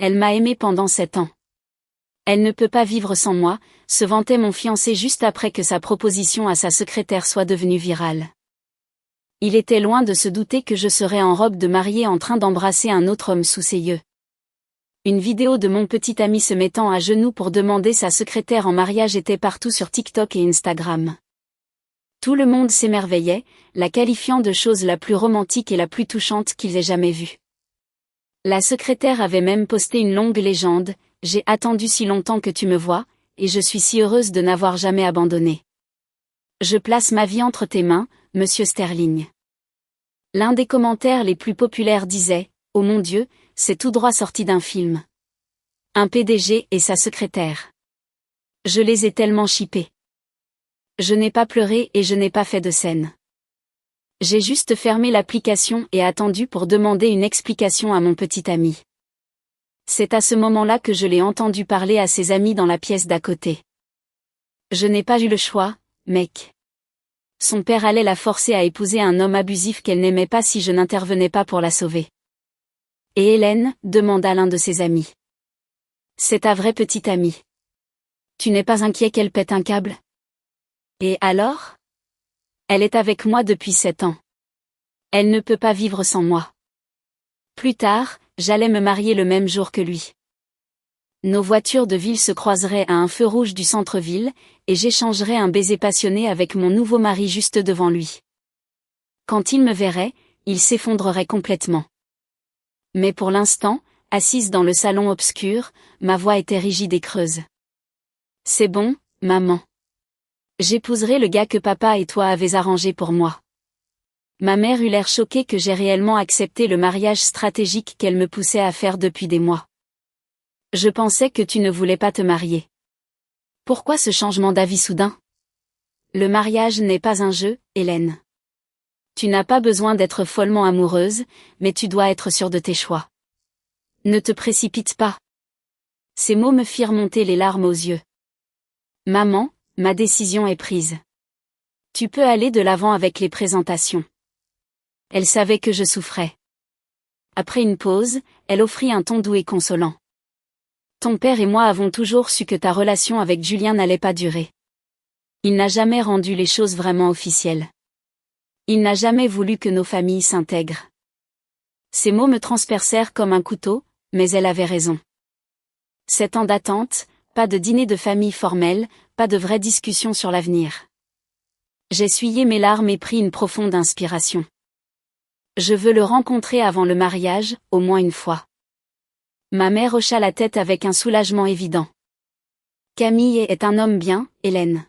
Elle m'a aimé pendant 7 ans. Elle ne peut pas vivre sans moi, se vantait mon fiancé juste après que sa proposition à sa secrétaire soit devenue virale. Il était loin de se douter que je serais en robe de mariée en train d'embrasser un autre homme sous ses yeux. Une vidéo de mon petit ami se mettant à genoux pour demander sa secrétaire en mariage était partout sur TikTok et Instagram. Tout le monde s'émerveillait, la qualifiant de chose la plus romantique et la plus touchante qu'ils aient jamais vue. La secrétaire avait même posté une longue légende: « J'ai attendu si longtemps que tu me vois, et je suis si heureuse de n'avoir jamais abandonné. Je place ma vie entre tes mains, Monsieur Sterling. » L'un des commentaires les plus populaires disait: « Oh mon Dieu, c'est tout droit sorti d'un film. Un PDG et sa secrétaire. Je les ai tellement shippés. » Je n'ai pas pleuré et je n'ai pas fait de scène. J'ai juste fermé l'application et attendu pour demander une explication à mon petit ami. C'est à ce moment-là que je l'ai entendu parler à ses amis dans la pièce d'à côté. Je n'ai pas eu le choix, mec. Son père allait la forcer à épouser un homme abusif qu'elle n'aimait pas si je n'intervenais pas pour la sauver. Et Hélène, demanda l'un de ses amis. C'est ta vraie petite amie. Tu n'es pas inquiet qu'elle pète un câble? Et alors? Elle est avec moi depuis 7 ans. Elle ne peut pas vivre sans moi. Plus tard, j'allais me marier le même jour que lui. Nos voitures de ville se croiseraient à un feu rouge du centre-ville, et j'échangerais un baiser passionné avec mon nouveau mari juste devant lui. Quand il me verrait, il s'effondrerait complètement. Mais pour l'instant, assise dans le salon obscur, ma voix était rigide et creuse. C'est bon, maman. J'épouserai le gars que papa et toi avez arrangé pour moi. Ma mère eut l'air choquée que j'ai réellement accepté le mariage stratégique qu'elle me poussait à faire depuis des mois. Je pensais que tu ne voulais pas te marier. Pourquoi ce changement d'avis soudain? Le mariage n'est pas un jeu, Hélène. Tu n'as pas besoin d'être follement amoureuse, mais tu dois être sûre de tes choix. Ne te précipite pas. Ces mots me firent monter les larmes aux yeux. Maman, ma décision est prise. Tu peux aller de l'avant avec les présentations. Elle savait que je souffrais. Après une pause, elle offrit un ton doux et consolant. Ton père et moi avons toujours su que ta relation avec Julien n'allait pas durer. Il n'a jamais rendu les choses vraiment officielles. Il n'a jamais voulu que nos familles s'intègrent. Ces mots me transpercèrent comme un couteau, mais elle avait raison. 7 ans d'attente, pas de dîner de famille formel, pas de vraie discussion sur l'avenir. J'essuyai mes larmes et pris une profonde inspiration. Je veux le rencontrer avant le mariage, au moins une fois. Ma mère hocha la tête avec un soulagement évident. Camille est un homme bien, Hélène.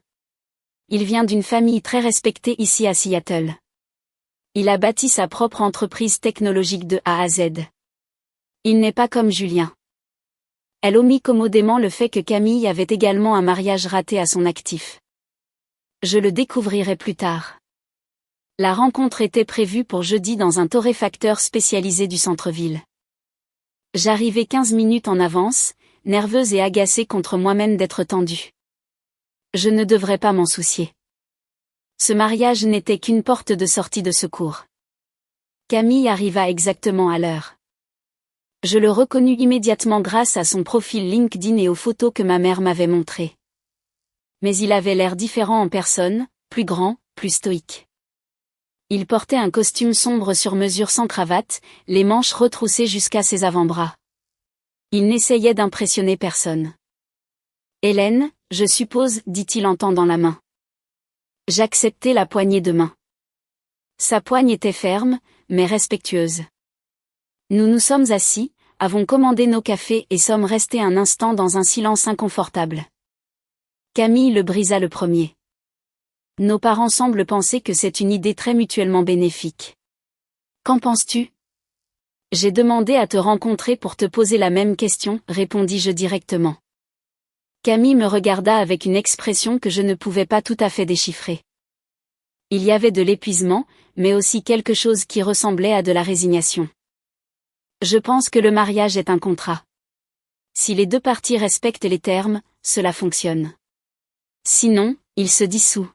Il vient d'une famille très respectée ici à Seattle. Il a bâti sa propre entreprise technologique de A à Z. Il n'est pas comme Julien. Elle omit commodément le fait que Camille avait également un mariage raté à son actif. Je le découvrirai plus tard. La rencontre était prévue pour jeudi dans un torréfacteur spécialisé du centre-ville. J'arrivai 15 minutes en avance, nerveuse et agacée contre moi-même d'être tendue. Je ne devrais pas m'en soucier. Ce mariage n'était qu'une porte de sortie de secours. Camille arriva exactement à l'heure. Je le reconnus immédiatement grâce à son profil LinkedIn et aux photos que ma mère m'avait montrées. Mais il avait l'air différent en personne, plus grand, plus stoïque. Il portait un costume sombre sur mesure sans cravate, les manches retroussées jusqu'à ses avant-bras. Il n'essayait d'impressionner personne. « Hélène, je suppose, dit-il en tendant la main. » J'acceptai la poignée de main. Sa poigne était ferme, mais respectueuse. Nous nous sommes assis, avons commandé nos cafés et sommes restés un instant dans un silence inconfortable. Camille le brisa le premier. Nos parents semblent penser que c'est une idée très mutuellement bénéfique. Qu'en penses-tu? J'ai demandé à te rencontrer pour te poser la même question, répondis-je directement. Camille me regarda avec une expression que je ne pouvais pas tout à fait déchiffrer. Il y avait de l'épuisement, mais aussi quelque chose qui ressemblait à de la résignation. Je pense que le mariage est un contrat. Si les deux parties respectent les termes, cela fonctionne. Sinon, il se dissout.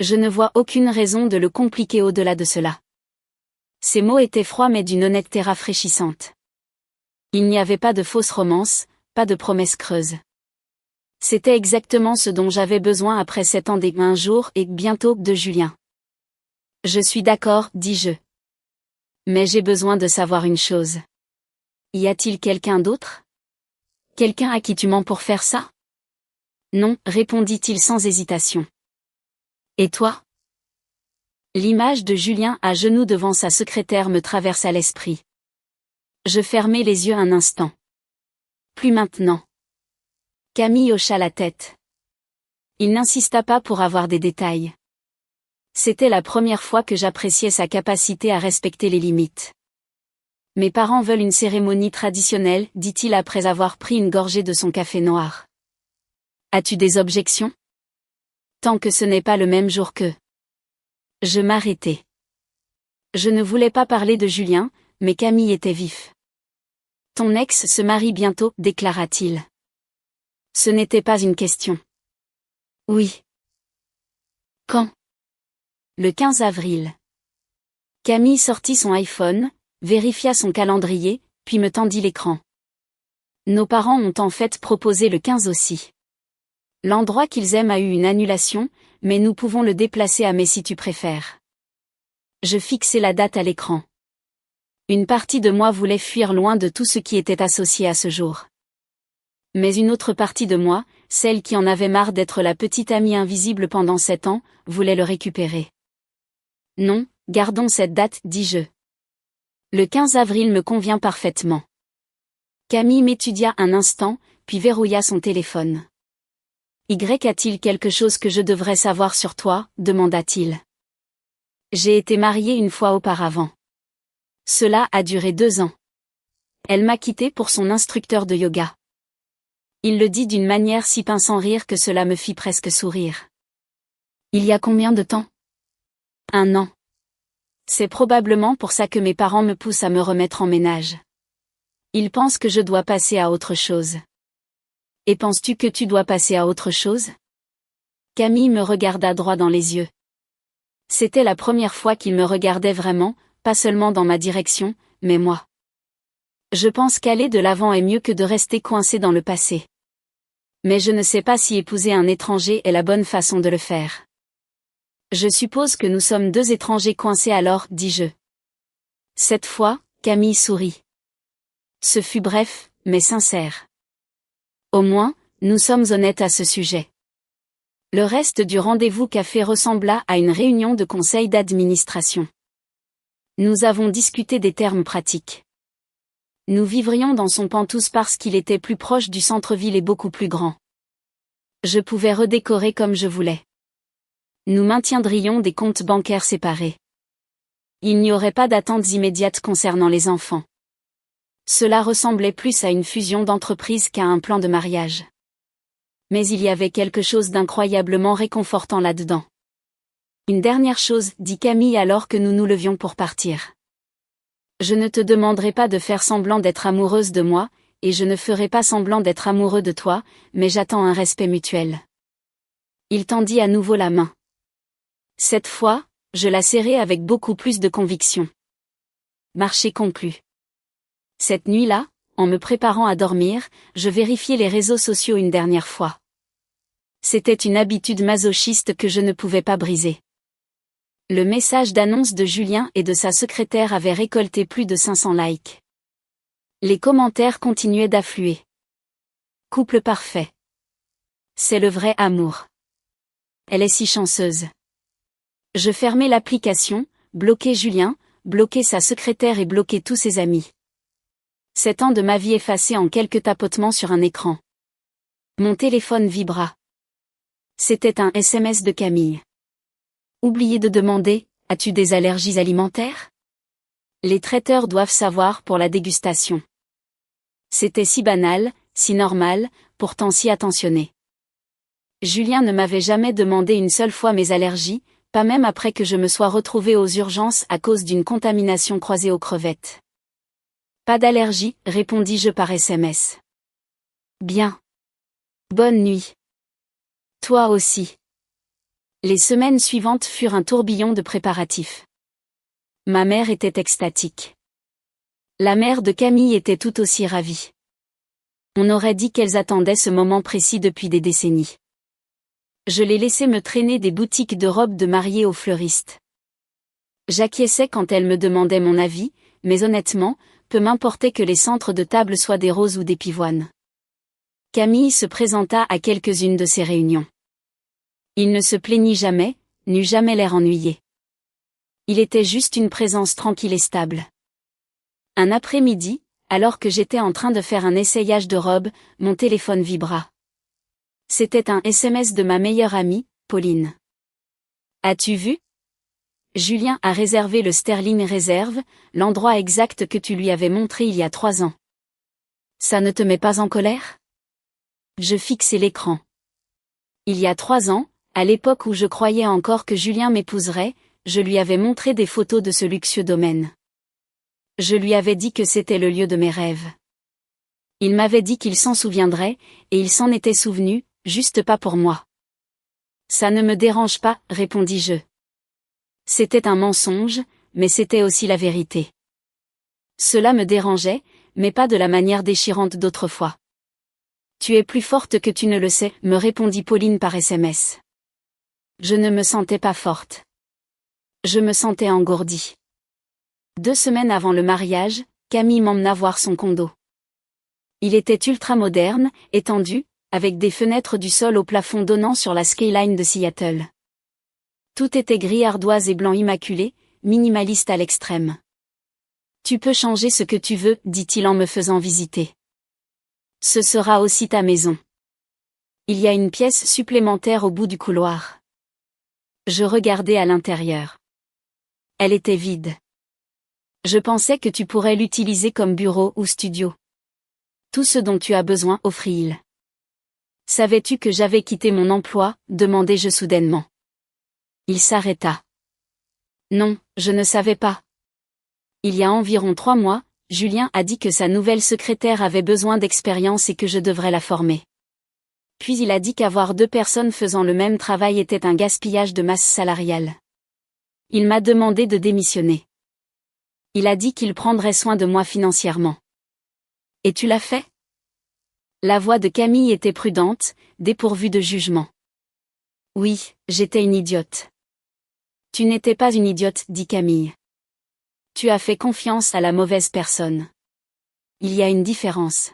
Je ne vois aucune raison de le compliquer au-delà de cela. Ces mots étaient froids mais d'une honnêteté rafraîchissante. Il n'y avait pas de fausses romances, pas de promesses creuses. C'était exactement ce dont j'avais besoin après 7 ans un jour et bientôt de Julien. Je suis d'accord, dis-je. Mais j'ai besoin de savoir une chose. Y a-t-il quelqu'un d'autre? Quelqu'un à qui tu mens pour faire ça? Non, répondit-il sans hésitation. Et toi? L'image de Julien à genoux devant sa secrétaire me traversa l'esprit. Je fermai les yeux un instant. Plus maintenant. Camille hocha la tête. Il n'insista pas pour avoir des détails. C'était la première fois que j'appréciais sa capacité à respecter les limites. Mes parents veulent une cérémonie traditionnelle, dit-il après avoir pris une gorgée de son café noir. As-tu des objections? Tant que ce n'est pas le même jour que... Je m'arrêtai. Je ne voulais pas parler de Julien, mais Camille était vif. Ton ex se marie bientôt, déclara-t-il. Ce n'était pas une question. Oui. Quand? Le 15 avril. Camille sortit son iPhone, vérifia son calendrier, puis me tendit l'écran. Nos parents ont en fait proposé le 15 aussi. L'endroit qu'ils aiment a eu une annulation, mais nous pouvons le déplacer à mai si tu préfères. Je fixai la date à l'écran. Une partie de moi voulait fuir loin de tout ce qui était associé à ce jour. Mais une autre partie de moi, celle qui en avait marre d'être la petite amie invisible pendant 7 ans, voulait le récupérer. Non, gardons cette date, dis-je. Le 15 avril me convient parfaitement. Camille m'étudia un instant, puis verrouilla son téléphone. Y a-t-il quelque chose que je devrais savoir sur toi, demanda-t-il. J'ai été mariée une fois auparavant. Cela a duré 2 ans. Elle m'a quitté pour son instructeur de yoga. Il le dit d'une manière si pince sans rire que cela me fit presque sourire. Il y a combien de temps? 1 an. C'est probablement pour ça que mes parents me poussent à me remettre en ménage. Ils pensent que je dois passer à autre chose. Et penses-tu que tu dois passer à autre chose? Camille me regarda droit dans les yeux. C'était la première fois qu'il me regardait vraiment, pas seulement dans ma direction, mais moi. Je pense qu'aller de l'avant est mieux que de rester coincé dans le passé. Mais je ne sais pas si épouser un étranger est la bonne façon de le faire. Je suppose que nous sommes 2 étrangers coincés alors, dis-je. Cette fois, Camille sourit. Ce fut bref, mais sincère. Au moins, nous sommes honnêtes à ce sujet. Le reste du rendez-vous café ressembla à une réunion de conseil d'administration. Nous avons discuté des termes pratiques. Nous vivrions dans son Penthouse parce qu'il était plus proche du centre-ville et beaucoup plus grand. Je pouvais redécorer comme je voulais. Nous maintiendrions des comptes bancaires séparés. Il n'y aurait pas d'attentes immédiates concernant les enfants. Cela ressemblait plus à une fusion d'entreprises qu'à un plan de mariage. Mais il y avait quelque chose d'incroyablement réconfortant là-dedans. Une dernière chose, dit Camille alors que nous nous levions pour partir. Je ne te demanderai pas de faire semblant d'être amoureuse de moi, et je ne ferai pas semblant d'être amoureux de toi, mais j'attends un respect mutuel. Il tendit à nouveau la main. Cette fois, je la serrai avec beaucoup plus de conviction. Marché conclu. Cette nuit-là, en me préparant à dormir, je vérifiai les réseaux sociaux une dernière fois. C'était une habitude masochiste que je ne pouvais pas briser. Le message d'annonce de Julien et de sa secrétaire avait récolté plus de 500 likes. Les commentaires continuaient d'affluer. Couple parfait. C'est le vrai amour. Elle est si chanceuse. Je fermai l'application, bloquai Julien, bloquai sa secrétaire et bloquai tous ses amis. 7 ans de ma vie effacés en quelques tapotements sur un écran. Mon téléphone vibra. C'était un SMS de Camille. Oubliez de demander, as-tu des allergies alimentaires? Les traiteurs doivent savoir pour la dégustation. C'était si banal, si normal, pourtant si attentionné. Julien ne m'avait jamais demandé une seule fois mes allergies, pas même après que je me sois retrouvée aux urgences à cause d'une contamination croisée aux crevettes. Pas d'allergie, répondis-je par SMS. Bien. Bonne nuit. Toi aussi. Les semaines suivantes furent un tourbillon de préparatifs. Ma mère était extatique. La mère de Camille était tout aussi ravie. On aurait dit qu'elles attendaient ce moment précis depuis des décennies. Je l'ai laissé me traîner des boutiques de robes de mariée aux fleuristes. J'acquiesçais quand elle me demandait mon avis, mais honnêtement, peu m'importait que les centres de table soient des roses ou des pivoines. Camille se présenta à quelques-unes de ces réunions. Il ne se plaignit jamais, n'eut jamais l'air ennuyé. Il était juste une présence tranquille et stable. Un après-midi, alors que j'étais en train de faire un essayage de robe, mon téléphone vibra. C'était un SMS de ma meilleure amie, Pauline. As-tu vu? Julien a réservé le Sterling Reserve, l'endroit exact que tu lui avais montré il y a 3 ans. Ça ne te met pas en colère? Je fixai l'écran. Il y a 3 ans, à l'époque où je croyais encore que Julien m'épouserait, je lui avais montré des photos de ce luxueux domaine. Je lui avais dit que c'était le lieu de mes rêves. Il m'avait dit qu'il s'en souviendrait, et il s'en était souvenu, juste pas pour moi. Ça ne me dérange pas, répondis-je. C'était un mensonge, mais c'était aussi la vérité. Cela me dérangeait, mais pas de la manière déchirante d'autrefois. Tu es plus forte que tu ne le sais, me répondit Pauline par SMS. Je ne me sentais pas forte. Je me sentais engourdie. 2 semaines avant le mariage, Camille m'emmena voir son condo. Il était ultra moderne, étendu, avec des fenêtres du sol au plafond donnant sur la skyline de Seattle. Tout était gris ardoise et blanc immaculé, minimaliste à l'extrême. Tu peux changer ce que tu veux, dit-il en me faisant visiter. Ce sera aussi ta maison. Il y a une pièce supplémentaire au bout du couloir. Je regardais à l'intérieur. Elle était vide. Je pensais que tu pourrais l'utiliser comme bureau ou studio. Tout ce dont tu as besoin, offrit-il. Savais-tu que j'avais quitté mon emploi, demandai-je soudainement. Il s'arrêta. Non, je ne savais pas. Il y a environ 3 mois, Julien a dit que sa nouvelle secrétaire avait besoin d'expérience et que je devrais la former. Puis il a dit qu'avoir 2 personnes faisant le même travail était un gaspillage de masse salariale. Il m'a demandé de démissionner. Il a dit qu'il prendrait soin de moi financièrement. Et tu l'as fait? La voix de Camille était prudente, dépourvue de jugement. Oui, j'étais une idiote. Tu n'étais pas une idiote, dit Camille. Tu as fait confiance à la mauvaise personne. Il y a une différence.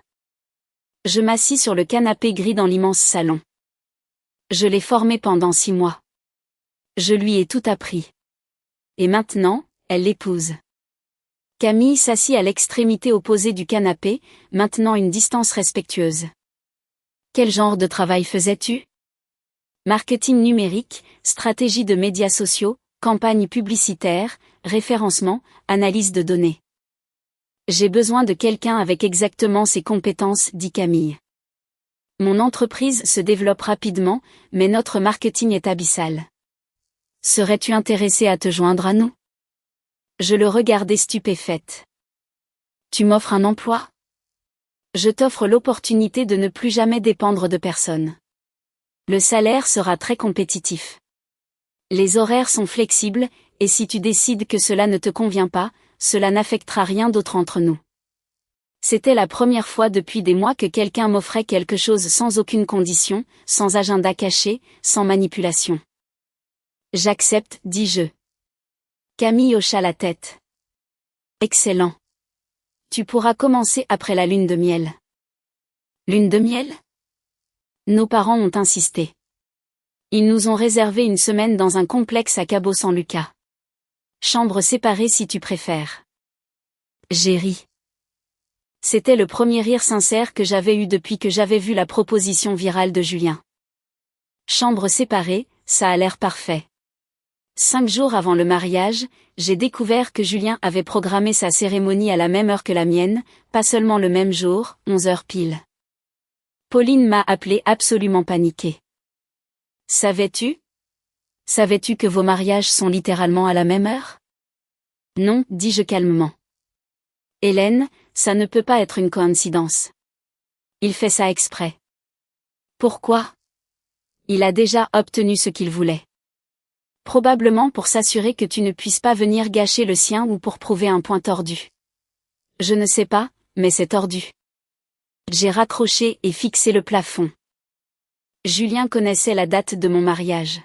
Je m'assis sur le canapé gris dans l'immense salon. Je l'ai formée pendant 6 mois. Je lui ai tout appris. Et maintenant, elle l'épouse. Camille s'assit à l'extrémité opposée du canapé, maintenant une distance respectueuse. Quel genre de travail faisais-tu? Marketing numérique, stratégie de médias sociaux, campagne publicitaire, référencement, analyse de données. J'ai besoin de quelqu'un avec exactement ces compétences, dit Camille. Mon entreprise se développe rapidement, mais notre marketing est abyssal. Serais-tu intéressé à te joindre à nous? Je le regardais stupéfaite. Tu m'offres un emploi? Je t'offre l'opportunité de ne plus jamais dépendre de personne. Le salaire sera très compétitif. Les horaires sont flexibles, et si tu décides que cela ne te convient pas, cela n'affectera rien d'autre entre nous. C'était la première fois depuis des mois que quelqu'un m'offrait quelque chose sans aucune condition, sans agenda caché, sans manipulation. J'accepte, dis-je. Camille hocha la tête. Excellent. Tu pourras commencer après la lune de miel. Lune de miel? Nos parents ont insisté. Ils nous ont réservé une semaine dans un complexe à Cabo San Lucas. Chambre séparée si tu préfères. J'ai ri. C'était le premier rire sincère que j'avais eu depuis que j'avais vu la proposition virale de Julien. Chambre séparée, ça a l'air parfait. 5 jours avant le mariage, j'ai découvert que Julien avait programmé sa cérémonie à la même heure que la mienne, pas seulement le même jour, 11 heures pile. Pauline m'a appelé absolument paniquée. Savais-tu? Savais-tu que vos mariages sont littéralement à la même heure? Non, dis-je calmement. Hélène, ça ne peut pas être une coïncidence. Il fait ça exprès. Pourquoi? Il a déjà obtenu ce qu'il voulait. Probablement pour s'assurer que tu ne puisses pas venir gâcher le sien ou pour prouver un point tordu. Je ne sais pas, mais c'est tordu. J'ai raccroché et fixé le plafond. Julien connaissait la date de mon mariage.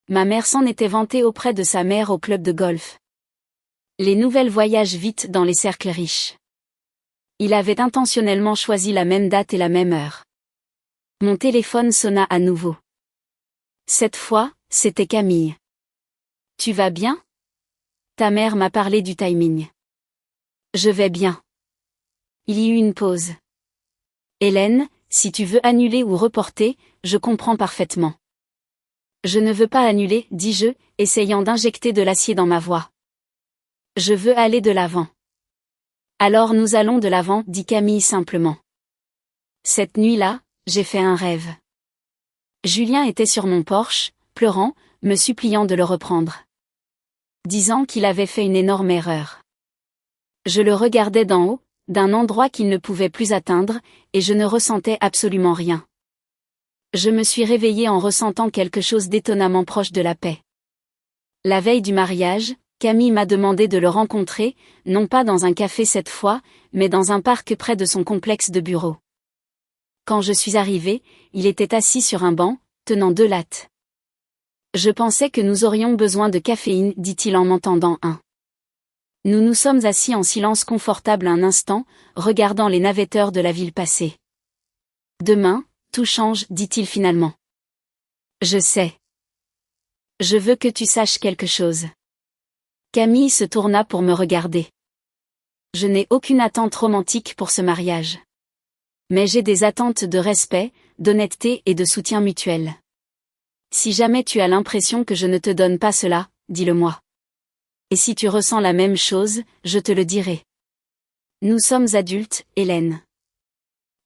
Ma mère s'en était vantée auprès de sa mère au club de golf. Les nouvelles voyagent vite dans les cercles riches. Il avait intentionnellement choisi la même date et la même heure. Mon téléphone sonna à nouveau. Cette fois, c'était Camille. Tu vas bien? Ta mère m'a parlé du timing. Je vais bien. Il y eut une pause. Hélène, si tu veux annuler ou reporter, je comprends parfaitement. Je ne veux pas annuler, dis-je, essayant d'injecter de l'acier dans ma voix. Je veux aller de l'avant. Alors nous allons de l'avant, dit Camille simplement. Cette nuit-là, j'ai fait un rêve. Julien était sur mon porche, pleurant, me suppliant de le reprendre. Disant qu'il avait fait une énorme erreur. Je le regardais d'en haut, d'un endroit qu'il ne pouvait plus atteindre, et je ne ressentais absolument rien. Je me suis réveillée en ressentant quelque chose d'étonnamment proche de la paix. La veille du mariage, Camille m'a demandé de le rencontrer, non pas dans un café cette fois, mais dans un parc près de son complexe de bureaux. Quand je suis arrivée, il était assis sur un banc, tenant 2 lattes. Je pensais que nous aurions besoin de caféine, dit-il en m'en tendant un. Nous nous sommes assis en silence confortable un instant, regardant les navetteurs de la ville passer. Demain, tout change, dit-il finalement. Je sais. Je veux que tu saches quelque chose. Camille se tourna pour me regarder. Je n'ai aucune attente romantique pour ce mariage. Mais j'ai des attentes de respect, d'honnêteté et de soutien mutuel. Si jamais tu as l'impression que je ne te donne pas cela, dis-le-moi. Et si tu ressens la même chose, je te le dirai. Nous sommes adultes, Hélène.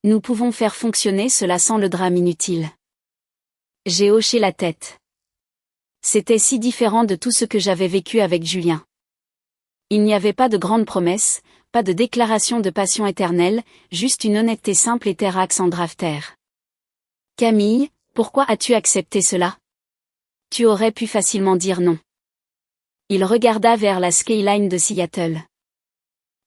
Nous pouvons faire fonctionner cela sans le drame inutile. J'ai hoché la tête. C'était si différent de tout ce que j'avais vécu avec Julien. Il n'y avait pas de grandes promesses, pas de déclaration de passion éternelle, juste une honnêteté simple et terre à terre. Camille, pourquoi as-tu accepté cela? Tu aurais pu facilement dire non. Il regarda vers la skyline de Seattle.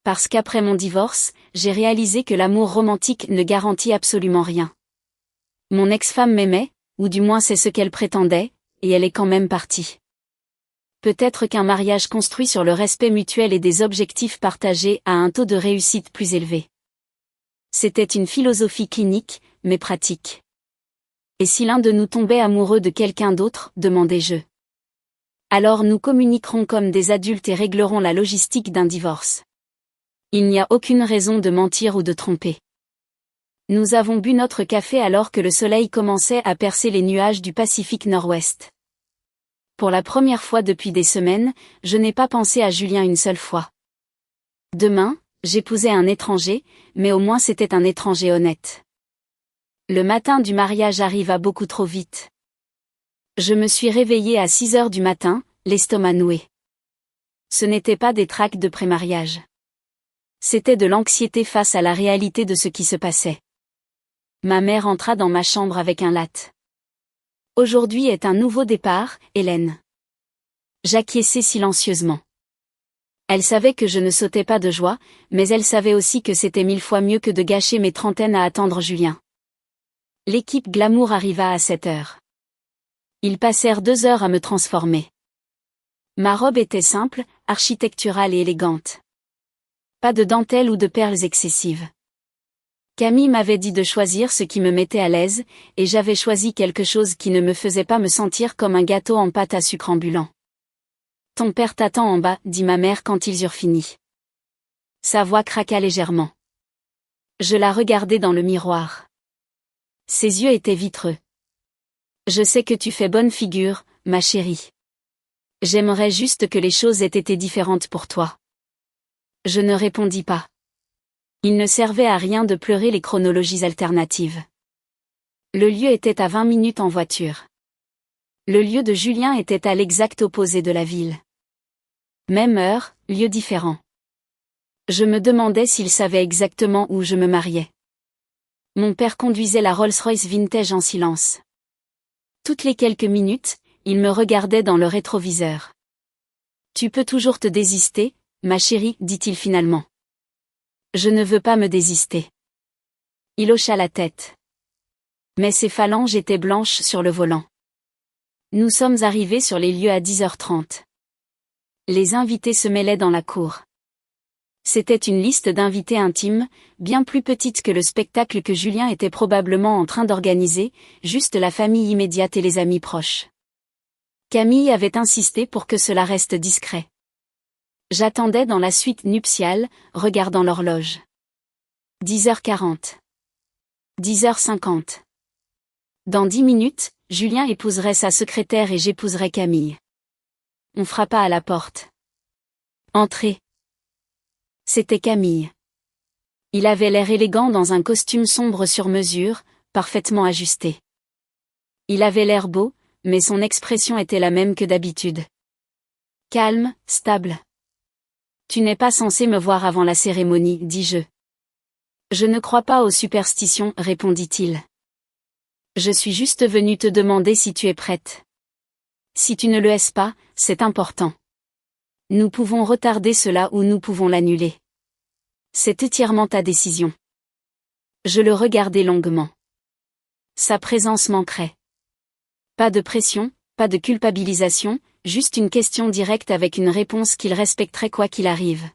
Parce qu'après mon divorce, j'ai réalisé que l'amour romantique ne garantit absolument rien. Mon ex-femme m'aimait, ou du moins c'est ce qu'elle prétendait, et elle est quand même partie. Peut-être qu'un mariage construit sur le respect mutuel et des objectifs partagés a un taux de réussite plus élevé. C'était une philosophie clinique, mais pratique. Et si l'un de nous tombait amoureux de quelqu'un d'autre, demandai-je. Alors nous communiquerons comme des adultes et réglerons la logistique d'un divorce. Il n'y a aucune raison de mentir ou de tromper. Nous avons bu notre café alors que le soleil commençait à percer les nuages du Pacifique Nord-Ouest. Pour la première fois depuis des semaines, je n'ai pas pensé à Julien une seule fois. Demain, j'épousais un étranger, mais au moins c'était un étranger honnête. Le matin du mariage arriva beaucoup trop vite. Je me suis réveillée à 6 heures du matin, l'estomac noué. Ce n'était pas des tracs de pré-mariage. C'était de l'anxiété face à la réalité de ce qui se passait. Ma mère entra dans ma chambre avec un latte. Aujourd'hui est un nouveau départ, Hélène. J'acquiesçai silencieusement. Elle savait que je ne sautais pas de joie, mais elle savait aussi que c'était 1000 fois mieux que de gâcher mes trentaines à attendre Julien. L'équipe Glamour arriva à 7 heures. Ils passèrent 2 heures à me transformer. Ma robe était simple, architecturale et élégante. Pas de dentelle ou de perles excessives. Camille m'avait dit de choisir ce qui me mettait à l'aise, et j'avais choisi quelque chose qui ne me faisait pas me sentir comme un gâteau en pâte à sucre ambulant. Ton père t'attend en bas, dit ma mère quand ils eurent fini. Sa voix craqua légèrement. Je la regardai dans le miroir. Ses yeux étaient vitreux. Je sais que tu fais bonne figure, ma chérie. J'aimerais juste que les choses aient été différentes pour toi. Je ne répondis pas. Il ne servait à rien de pleurer les chronologies alternatives. Le lieu était à 20 minutes en voiture. Le lieu de Julien était à l'exact opposé de la ville. Même heure, lieu différent. Je me demandais s'il savait exactement où je me mariais. Mon père conduisait la Rolls-Royce vintage en silence. Toutes les quelques minutes, il me regardait dans le rétroviseur. Tu peux toujours te désister, ma chérie, dit-il finalement. Je ne veux pas me désister. Il hocha la tête. Mais ses phalanges étaient blanches sur le volant. Nous sommes arrivés sur les lieux à 10h30. Les invités se mêlaient dans la cour. C'était une liste d'invités intimes, bien plus petite que le spectacle que Julien était probablement en train d'organiser, juste la famille immédiate et les amis proches. Camille avait insisté pour que cela reste discret. J'attendais dans la suite nuptiale, regardant l'horloge. 10h40. 10h50. Dans 10 minutes, Julien épouserait sa secrétaire et j'épouserais Camille. On frappa à la porte. Entrez. C'était Camille. Il avait l'air élégant dans un costume sombre sur mesure, parfaitement ajusté. Il avait l'air beau, mais son expression était la même que d'habitude. Calme, stable. Tu n'es pas censé me voir avant la cérémonie, dis-je. Je ne crois pas aux superstitions, répondit-il. Je suis juste venu te demander si tu es prête. Si tu ne le es pas, c'est important. Nous pouvons retarder cela ou nous pouvons l'annuler. C'est entièrement ta décision. Je le regardai longuement. Sa présence manquerait. Pas de pression, pas de culpabilisation, juste une question directe avec une réponse qu'il respecterait quoi qu'il arrive.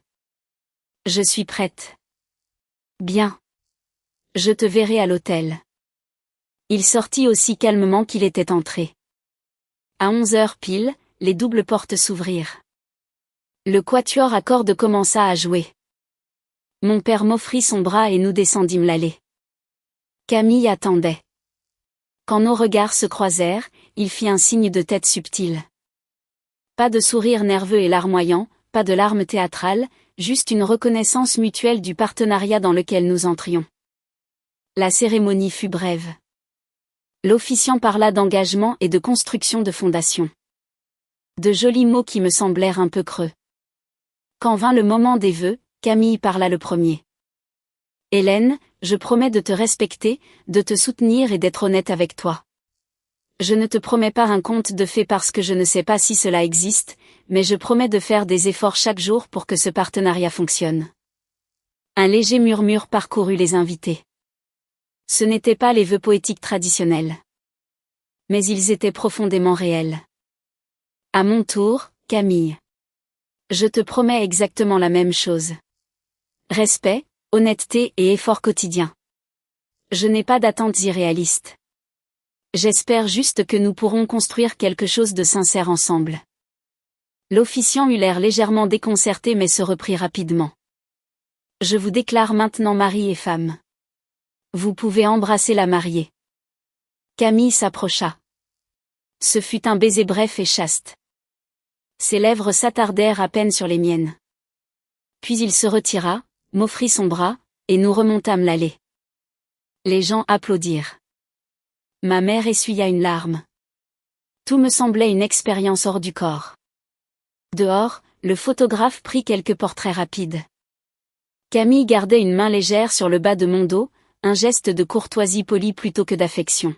Je suis prête. Bien. Je te verrai à l'hôtel. Il sortit aussi calmement qu'il était entré. À 11h pile, les doubles portes s'ouvrirent. Le quatuor à cordes commença à jouer. Mon père m'offrit son bras et nous descendîmes l'allée. Camille attendait. Quand nos regards se croisèrent, il fit un signe de tête subtil. Pas de sourire nerveux et larmoyant, pas de larmes théâtrales, juste une reconnaissance mutuelle du partenariat dans lequel nous entrions. La cérémonie fut brève. L'officiant parla d'engagement et de construction de fondation. De jolis mots qui me semblèrent un peu creux. Quand vint le moment des vœux, Camille parla le premier. Hélène, je promets de te respecter, de te soutenir et d'être honnête avec toi. Je ne te promets pas un conte de fées parce que je ne sais pas si cela existe, mais je promets de faire des efforts chaque jour pour que ce partenariat fonctionne. Un léger murmure parcourut les invités. Ce n'étaient pas les vœux poétiques traditionnels. Mais ils étaient profondément réels. À mon tour, Camille. Je te promets exactement la même chose. Respect, honnêteté et effort quotidien. Je n'ai pas d'attentes irréalistes. J'espère juste que nous pourrons construire quelque chose de sincère ensemble. L'officiant eut l'air légèrement déconcerté mais se reprit rapidement. Je vous déclare maintenant mari et femme. Vous pouvez embrasser la mariée. Camille s'approcha. Ce fut un baiser bref et chaste. Ses lèvres s'attardèrent à peine sur les miennes. Puis il se retira, m'offrit son bras, et nous remontâmes l'allée. Les gens applaudirent. Ma mère essuya une larme. Tout me semblait une expérience hors du corps. Dehors, le photographe prit quelques portraits rapides. Camille gardait une main légère sur le bas de mon dos, un geste de courtoisie polie plutôt que d'affection.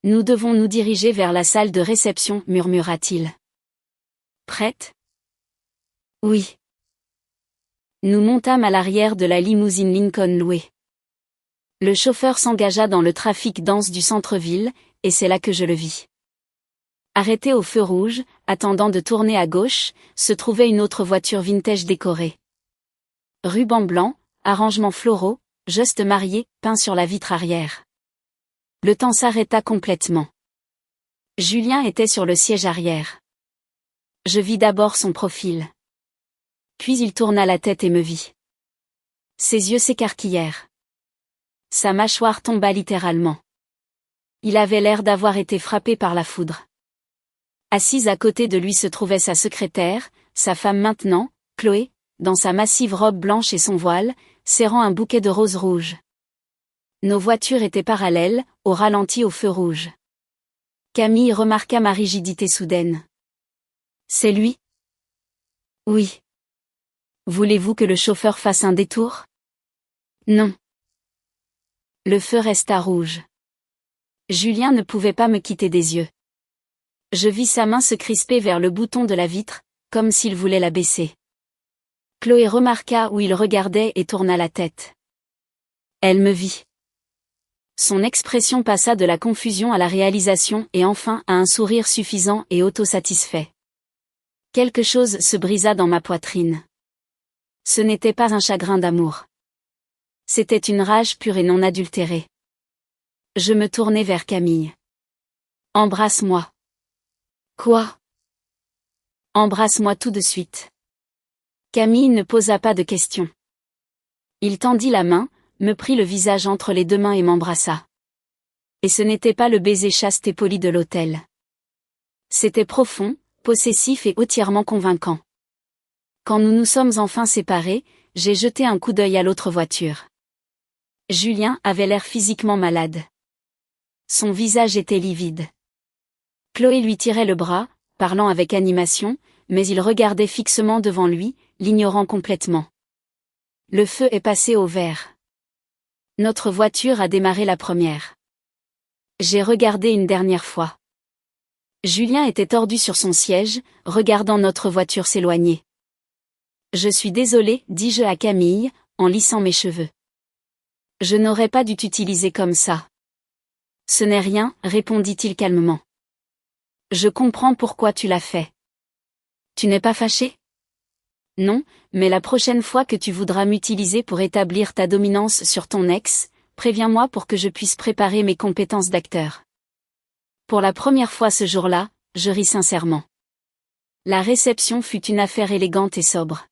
Nous devons nous diriger vers la salle de réception, murmura-t-il. Prête? Oui. Nous montâmes à l'arrière de la limousine Lincoln louée. Le chauffeur s'engagea dans le trafic dense du centre-ville, et c'est là que je le vis. Arrêtée au feu rouge, attendant de tourner à gauche, se trouvait une autre voiture vintage décorée. Ruban blanc, arrangements floraux, geste marié, peint sur la vitre arrière. Le temps s'arrêta complètement. Julien était sur le siège arrière. Je vis d'abord son profil. Puis il tourna la tête et me vit. Ses yeux s'écarquillèrent. Sa mâchoire tomba littéralement. Il avait l'air d'avoir été frappé par la foudre. Assise à côté de lui se trouvait sa secrétaire, sa femme maintenant, Chloé, dans sa massive robe blanche et son voile, serrant un bouquet de roses rouges. Nos voitures étaient parallèles, au ralenti au feu rouge. Camille remarqua ma rigidité soudaine. C'est lui? Oui. Voulez-vous que le chauffeur fasse un détour? Non. Le feu resta rouge. Julien ne pouvait pas me quitter des yeux. Je vis sa main se crisper vers le bouton de la vitre, comme s'il voulait la baisser. Chloé remarqua où il regardait et tourna la tête. Elle me vit. Son expression passa de la confusion à la réalisation et enfin à un sourire suffisant et autosatisfait. Quelque chose se brisa dans ma poitrine. Ce n'était pas un chagrin d'amour. C'était une rage pure et non adultérée. Je me tournai vers Camille. Embrasse-moi. Quoi? Embrasse-moi tout de suite. Camille ne posa pas de questions. Il tendit la main, me prit le visage entre les deux mains et m'embrassa. Et ce n'était pas le baiser chaste et poli de l'hôtel. C'était profond, possessif et hautement convaincant. Quand nous nous sommes enfin séparés, j'ai jeté un coup d'œil à l'autre voiture. Julien avait l'air physiquement malade. Son visage était livide. Chloé lui tirait le bras, parlant avec animation, mais il regardait fixement devant lui, l'ignorant complètement. Le feu est passé au vert. Notre voiture a démarré la première. J'ai regardé une dernière fois. Julien était tordu sur son siège, regardant notre voiture s'éloigner. Je suis désolé, dis-je à Camille, en lissant mes cheveux. Je n'aurais pas dû t'utiliser comme ça. Ce n'est rien, répondit-il calmement. Je comprends pourquoi tu l'as fait. Tu n'es pas fâché? Non, mais la prochaine fois que tu voudras m'utiliser pour établir ta dominance sur ton ex, préviens-moi pour que je puisse préparer mes compétences d'acteur. Pour la première fois ce jour-là, je ris sincèrement. La réception fut une affaire élégante et sobre.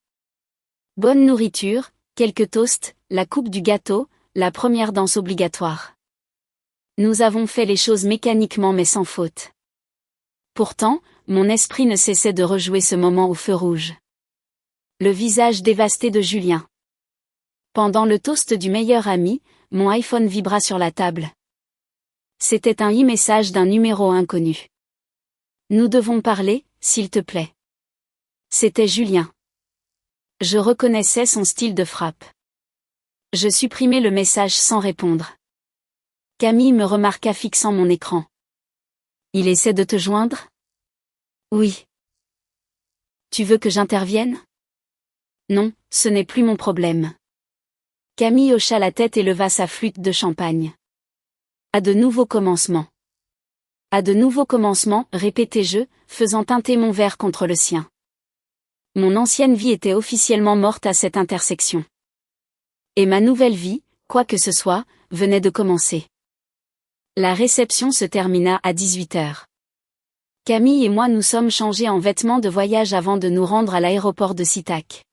Bonne nourriture, quelques toasts, la coupe du gâteau, la première danse obligatoire. Nous avons fait les choses mécaniquement mais sans faute. Pourtant, mon esprit ne cessait de rejouer ce moment au feu rouge. Le visage dévasté de Julien. Pendant le toast du meilleur ami, mon iPhone vibra sur la table. C'était un e-message d'un numéro inconnu. Nous devons parler, s'il te plaît. C'était Julien. Je reconnaissais son style de frappe. Je supprimai le message sans répondre. Camille me remarqua fixant mon écran. Il essaie de te joindre? Oui. Tu veux que j'intervienne? Non, ce n'est plus mon problème. Camille hocha la tête et leva sa flûte de champagne. À de nouveaux commencements. À de nouveaux commencements, répétai-je, faisant teinter mon verre contre le sien. Mon ancienne vie était officiellement morte à cette intersection. Et ma nouvelle vie, quoi que ce soit, venait de commencer. La réception se termina à 18h. Camille et moi nous sommes changés en vêtements de voyage avant de nous rendre à l'aéroport de SeaTac.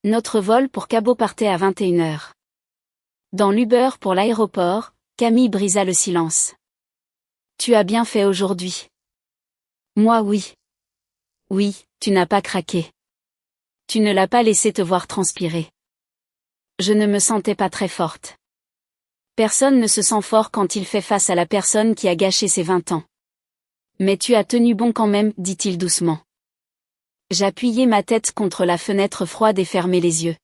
Notre vol pour Cabo partait à 21h. Dans l'Uber pour l'aéroport, Camille brisa le silence. Tu as bien fait aujourd'hui. Moi oui. Oui, tu n'as pas craqué. Tu ne l'as pas laissé te voir transpirer. Je ne me sentais pas très forte. Personne ne se sent fort quand il fait face à la personne qui a gâché ses 20 ans. Mais tu as tenu bon quand même, dit-il doucement. J'appuyai ma tête contre la fenêtre froide et fermai les yeux.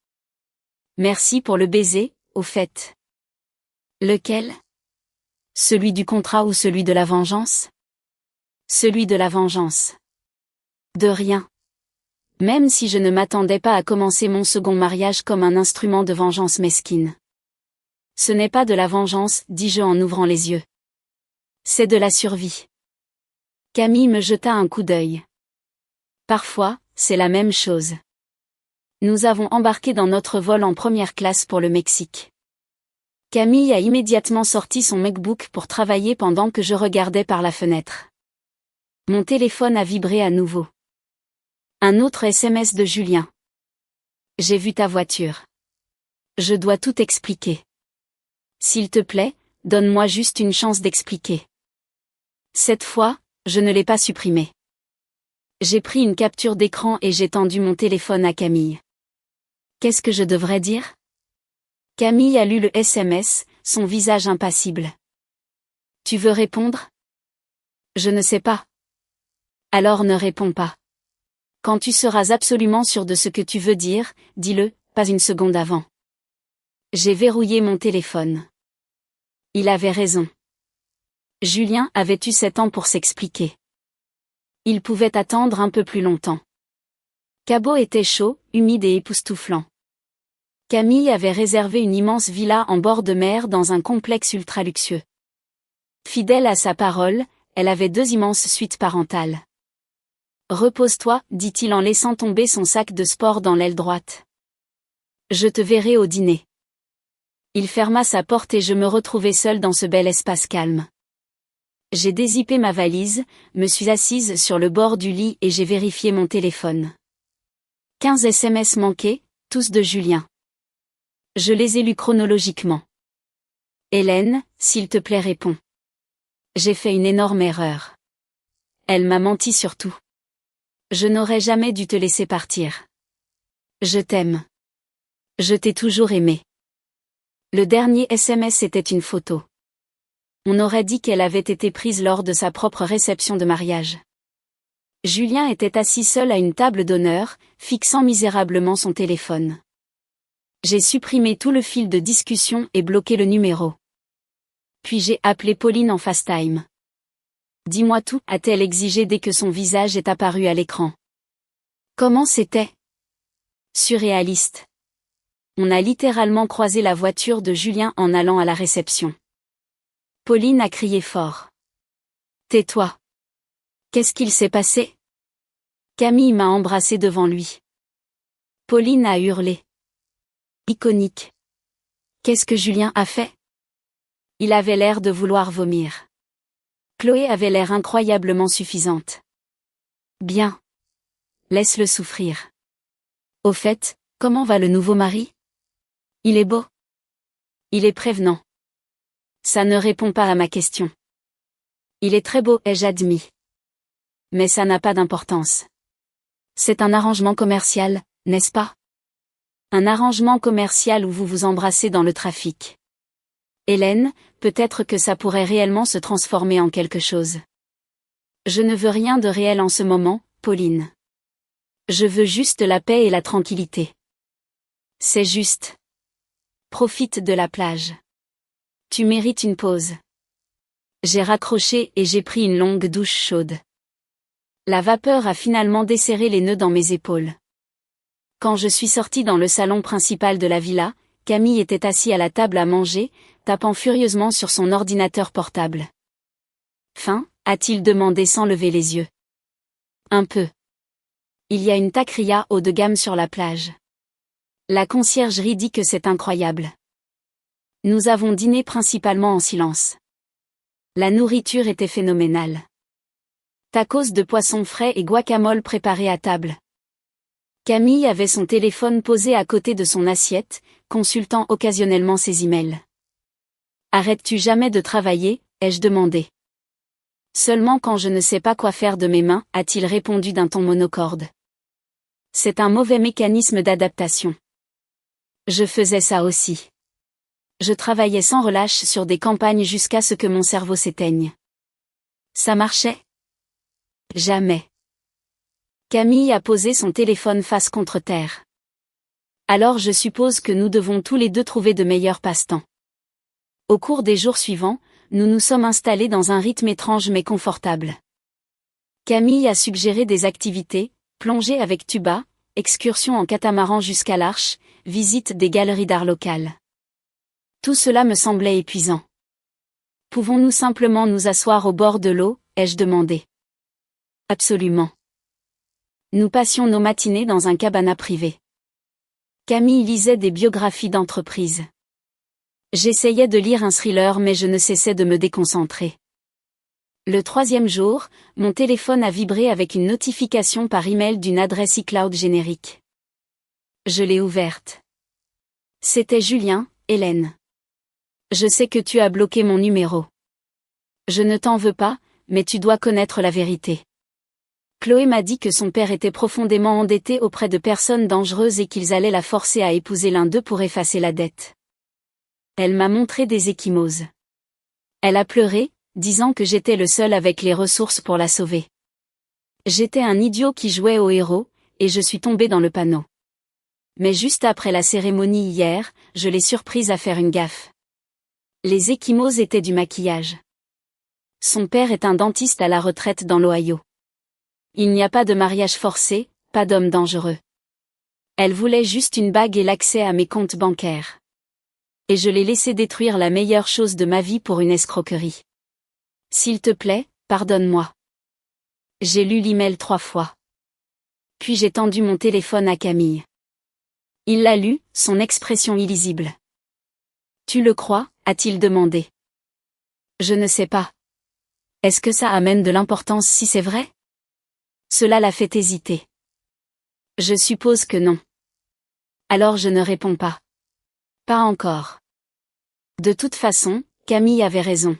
Merci pour le baiser, au fait. Lequel? Celui du contrat ou celui de la vengeance? Celui de la vengeance. De rien. Même si je ne m'attendais pas à commencer mon second mariage comme un instrument de vengeance mesquine. Ce n'est pas de la vengeance, dis-je en ouvrant les yeux. C'est de la survie. Camille me jeta un coup d'œil. Parfois, c'est la même chose. Nous avons embarqué dans notre vol en première classe pour le Mexique. Camille a immédiatement sorti son MacBook pour travailler pendant que je regardais par la fenêtre. Mon téléphone a vibré à nouveau. Un autre SMS de Julien. J'ai vu ta voiture. Je dois tout expliquer. S'il te plaît, donne-moi juste une chance d'expliquer. Cette fois, je ne l'ai pas supprimé. J'ai pris une capture d'écran et j'ai tendu mon téléphone à Camille. Qu'est-ce que je devrais dire? Camille a lu le SMS, son visage impassible. Tu veux répondre? Je ne sais pas. Alors ne réponds pas. Quand tu seras absolument sûr de ce que tu veux dire, dis-le, pas une seconde avant. J'ai verrouillé mon téléphone. Il avait raison. Julien avait eu 7 ans pour s'expliquer. Il pouvait attendre un peu plus longtemps. Cabo était chaud, humide et époustouflant. Camille avait réservé une immense villa en bord de mer dans un complexe ultra-luxueux. Fidèle à sa parole, elle avait 2 immenses suites parentales. « Repose-toi, dit-il en laissant tomber son sac de sport dans l'aile droite. Je te verrai au dîner. » Il ferma sa porte et je me retrouvai seule dans ce bel espace calme. J'ai dézippé ma valise, me suis assise sur le bord du lit et j'ai vérifié mon téléphone. 15 SMS manqués, tous de Julien. Je les ai lus chronologiquement. Hélène, s'il te plaît réponds. J'ai fait une énorme erreur. Elle m'a menti sur tout. Je n'aurais jamais dû te laisser partir. Je t'aime. Je t'ai toujours aimé. Le dernier SMS était une photo. On aurait dit qu'elle avait été prise lors de sa propre réception de mariage. Julien était assis seul à une table d'honneur, fixant misérablement son téléphone. J'ai supprimé tout le fil de discussion et bloqué le numéro. Puis j'ai appelé Pauline en FaceTime. « Dis-moi tout », a-t-elle exigé dès que son visage est apparu à l'écran. Comment c'était ? Surréaliste. On a littéralement croisé la voiture de Julien en allant à la réception. Pauline a crié fort. « Tais-toi. Qu'est-ce qu'il s'est passé ? » Camille m'a embrassé devant lui. Pauline a hurlé. Iconique. Qu'est-ce que Julien a fait ? Il avait l'air de vouloir vomir. Chloé avait l'air incroyablement suffisante. Bien. Laisse-le souffrir. Au fait, comment va le nouveau mari ? Il est beau. Il est prévenant. Ça ne répond pas à ma question. Il est très beau, ai-je admis. Mais ça n'a pas d'importance. C'est un arrangement commercial, n'est-ce pas ? Un arrangement commercial où vous vous embrassez dans le trafic. Hélène, peut-être que ça pourrait réellement se transformer en quelque chose. Je ne veux rien de réel en ce moment, Pauline. Je veux juste la paix et la tranquillité. C'est juste. Profite de la plage. Tu mérites une pause. J'ai raccroché et j'ai pris une longue douche chaude. La vapeur a finalement desserré les nœuds dans mes épaules. Quand je suis sortie dans le salon principal de la villa, Camille était assis à la table à manger, tapant furieusement sur son ordinateur portable. Faim, a-t-il demandé sans lever les yeux. Un peu. Il y a une taqueria haut de gamme sur la plage. La conciergerie dit que c'est incroyable. Nous avons dîné principalement en silence. La nourriture était phénoménale. Tacos de poisson frais et guacamole préparés à table. Camille avait son téléphone posé à côté de son assiette, consultant occasionnellement ses emails. « Arrêtes-tu jamais de travailler ?» ai-je demandé. « Seulement quand je ne sais pas quoi faire de mes mains », a-t-il répondu d'un ton monocorde. C'est un mauvais mécanisme d'adaptation. Je faisais ça aussi. Je travaillais sans relâche sur des campagnes jusqu'à ce que mon cerveau s'éteigne. Ça marchait ? Jamais. Camille a posé son téléphone face contre terre. Alors je suppose que nous devons tous les deux trouver de meilleurs passe-temps. Au cours des jours suivants, nous nous sommes installés dans un rythme étrange mais confortable. Camille a suggéré des activités, plongée avec tuba, excursion en catamaran jusqu'à l'Arche, visite des galeries d'art locales. Tout cela me semblait épuisant. Pouvons-nous simplement nous asseoir au bord de l'eau, ai-je demandé. Absolument. Nous passions nos matinées dans un cabana privé. Camille lisait des biographies d'entreprises. J'essayais de lire un thriller mais je ne cessais de me déconcentrer. Le 3e jour, mon téléphone a vibré avec une notification par email d'une adresse iCloud générique. Je l'ai ouverte. C'était Julien, Hélène. Je sais que tu as bloqué mon numéro. Je ne t'en veux pas, mais tu dois connaître la vérité. Chloé m'a dit que son père était profondément endetté auprès de personnes dangereuses et qu'ils allaient la forcer à épouser l'un d'eux pour effacer la dette. Elle m'a montré des ecchymoses. Elle a pleuré, disant que j'étais le seul avec les ressources pour la sauver. J'étais un idiot qui jouait au héros, et je suis tombé dans le panneau. Mais juste après la cérémonie hier, je l'ai surprise à faire une gaffe. Les ecchymoses étaient du maquillage. Son père est un dentiste à la retraite dans l'Ohio. Il n'y a pas de mariage forcé, pas d'homme dangereux. Elle voulait juste une bague et l'accès à mes comptes bancaires. Et je l'ai laissé détruire la meilleure chose de ma vie pour une escroquerie. S'il te plaît, pardonne-moi. J'ai lu l'email 3 fois. Puis j'ai tendu mon téléphone à Camille. Il l'a lu, son expression illisible. Tu le crois, a-t-il demandé. Je ne sais pas. Est-ce que ça amène de l'importance si c'est vrai? Cela l'a fait hésiter. Je suppose que non. Alors je ne réponds pas. Pas encore. De toute façon, Camille avait raison.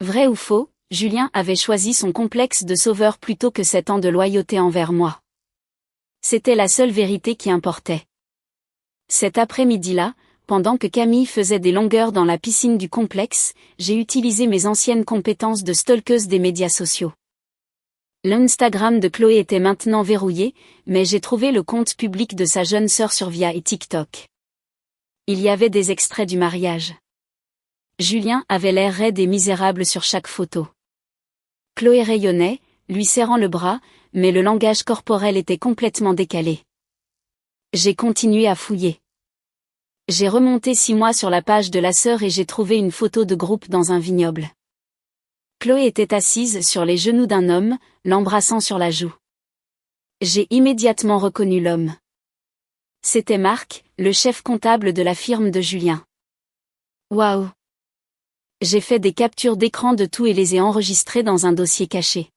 Vrai ou faux, Julien avait choisi son complexe de sauveur plutôt que 7 ans de loyauté envers moi. C'était la seule vérité qui importait. Cet après-midi-là, pendant que Camille faisait des longueurs dans la piscine du complexe, j'ai utilisé mes anciennes compétences de stalkeuse des médias sociaux. L'Instagram de Chloé était maintenant verrouillé, mais j'ai trouvé le compte public de sa jeune sœur sur Via et TikTok. Il y avait des extraits du mariage. Julien avait l'air raide et misérable sur chaque photo. Chloé rayonnait, lui serrant le bras, mais le langage corporel était complètement décalé. J'ai continué à fouiller. J'ai remonté 6 mois sur la page de la sœur et j'ai trouvé une photo de groupe dans un vignoble. Chloé était assise sur les genoux d'un homme, l'embrassant sur la joue. J'ai immédiatement reconnu l'homme. C'était Marc, le chef comptable de la firme de Julien. Waouh! J'ai fait des captures d'écran de tout et les ai enregistrées dans un dossier caché.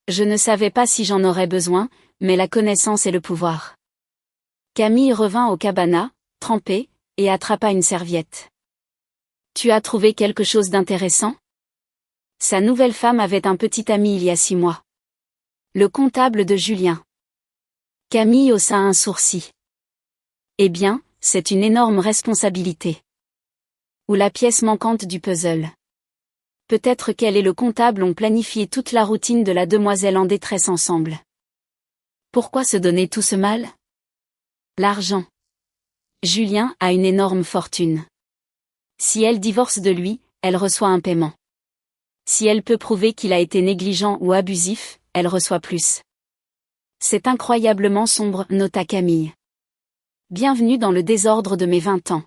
Je ne savais pas si j'en aurais besoin, mais la connaissance est le pouvoir. Camille revint au cabana, trempée, et attrapa une serviette. Tu as trouvé quelque chose d'intéressant? Sa nouvelle femme avait un petit ami il y a 6 mois. Le comptable de Julien. Camille haussa un sourcil. Eh bien, c'est une énorme responsabilité. Ou la pièce manquante du puzzle. Peut-être qu'elle et le comptable ont planifié toute la routine de la demoiselle en détresse ensemble. Pourquoi se donner tout ce mal? L'argent. Julien a une énorme fortune. Si elle divorce de lui, elle reçoit un paiement. Si elle peut prouver qu'il a été négligent ou abusif, elle reçoit plus. C'est incroyablement sombre, nota Camille. Bienvenue dans le désordre de mes 20 ans.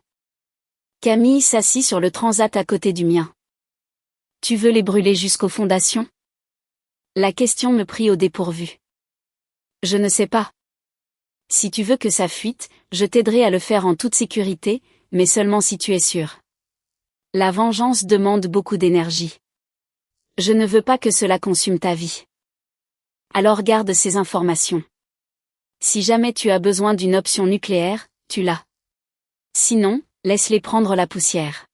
Camille s'assit sur le transat à côté du mien. Tu veux les brûler jusqu'aux fondations? La question me prit au dépourvu. Je ne sais pas. Si tu veux que ça fuite, je t'aiderai à le faire en toute sécurité, mais seulement si tu es sûr. La vengeance demande beaucoup d'énergie. Je ne veux pas que cela consume ta vie. Alors garde ces informations. Si jamais tu as besoin d'une option nucléaire, tu l'as. Sinon, laisse-les prendre la poussière.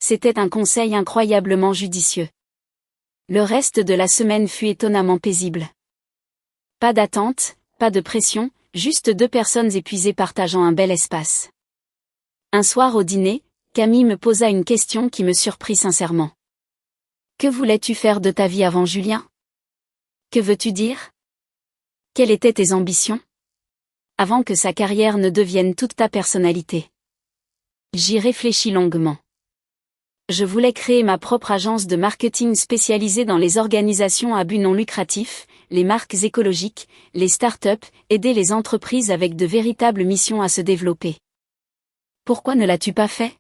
C'était un conseil incroyablement judicieux. Le reste de la semaine fut étonnamment paisible. Pas d'attente, pas de pression, juste 2 personnes épuisées partageant un bel espace. Un soir au dîner, Camille me posa une question qui me surprit sincèrement. Que voulais-tu faire de ta vie avant Julien? Que veux-tu dire? Quelles étaient tes ambitions? Avant que sa carrière ne devienne toute ta personnalité. J'y réfléchis longuement. Je voulais créer ma propre agence de marketing spécialisée dans les organisations à but non lucratif, les marques écologiques, les startups, aider les entreprises avec de véritables missions à se développer. Pourquoi ne l'as-tu pas fait?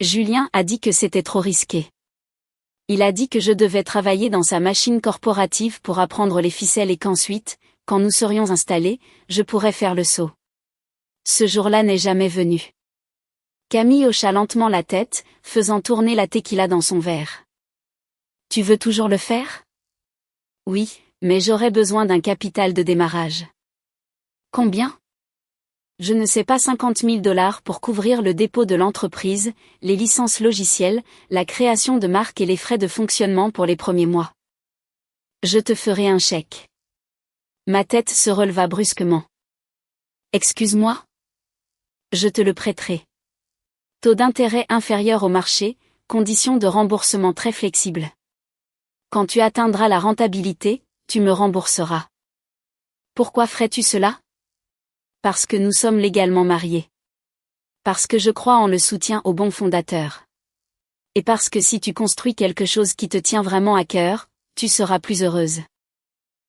Julien a dit que c'était trop risqué. Il a dit que je devais travailler dans sa machine corporative pour apprendre les ficelles et qu'ensuite, quand nous serions installés, je pourrais faire le saut. Ce jour-là n'est jamais venu. Camille hocha lentement la tête, faisant tourner la tequila dans son verre. Tu veux toujours le faire? Oui, mais j'aurais besoin d'un capital de démarrage. Combien? Je ne sais pas, 50 000 $ pour couvrir le dépôt de l'entreprise, les licences logicielles, la création de marque et les frais de fonctionnement pour les premiers mois. Je te ferai un chèque. Ma tête se releva brusquement. Excuse-moi? Je te le prêterai. Taux d'intérêt inférieur au marché, conditions de remboursement très flexibles. Quand tu atteindras la rentabilité, tu me rembourseras. Pourquoi ferais-tu cela? Parce que nous sommes légalement mariés. Parce que je crois en le soutien au bon fondateur. Et parce que si tu construis quelque chose qui te tient vraiment à cœur, tu seras plus heureuse.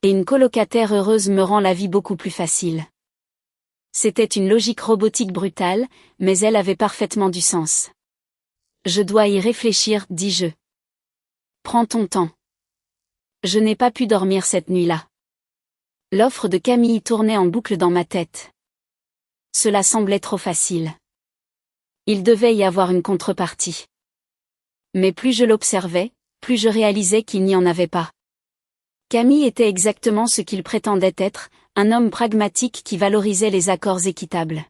Et une colocataire heureuse me rend la vie beaucoup plus facile. C'était une logique robotique brutale, mais elle avait parfaitement du sens. Je dois y réfléchir, dis-je. Prends ton temps. Je n'ai pas pu dormir cette nuit-là. L'offre de Camille tournait en boucle dans ma tête. Cela semblait trop facile. Il devait y avoir une contrepartie. Mais plus je l'observais, plus je réalisais qu'il n'y en avait pas. Camille était exactement ce qu'il prétendait être, un homme pragmatique qui valorisait les accords équitables.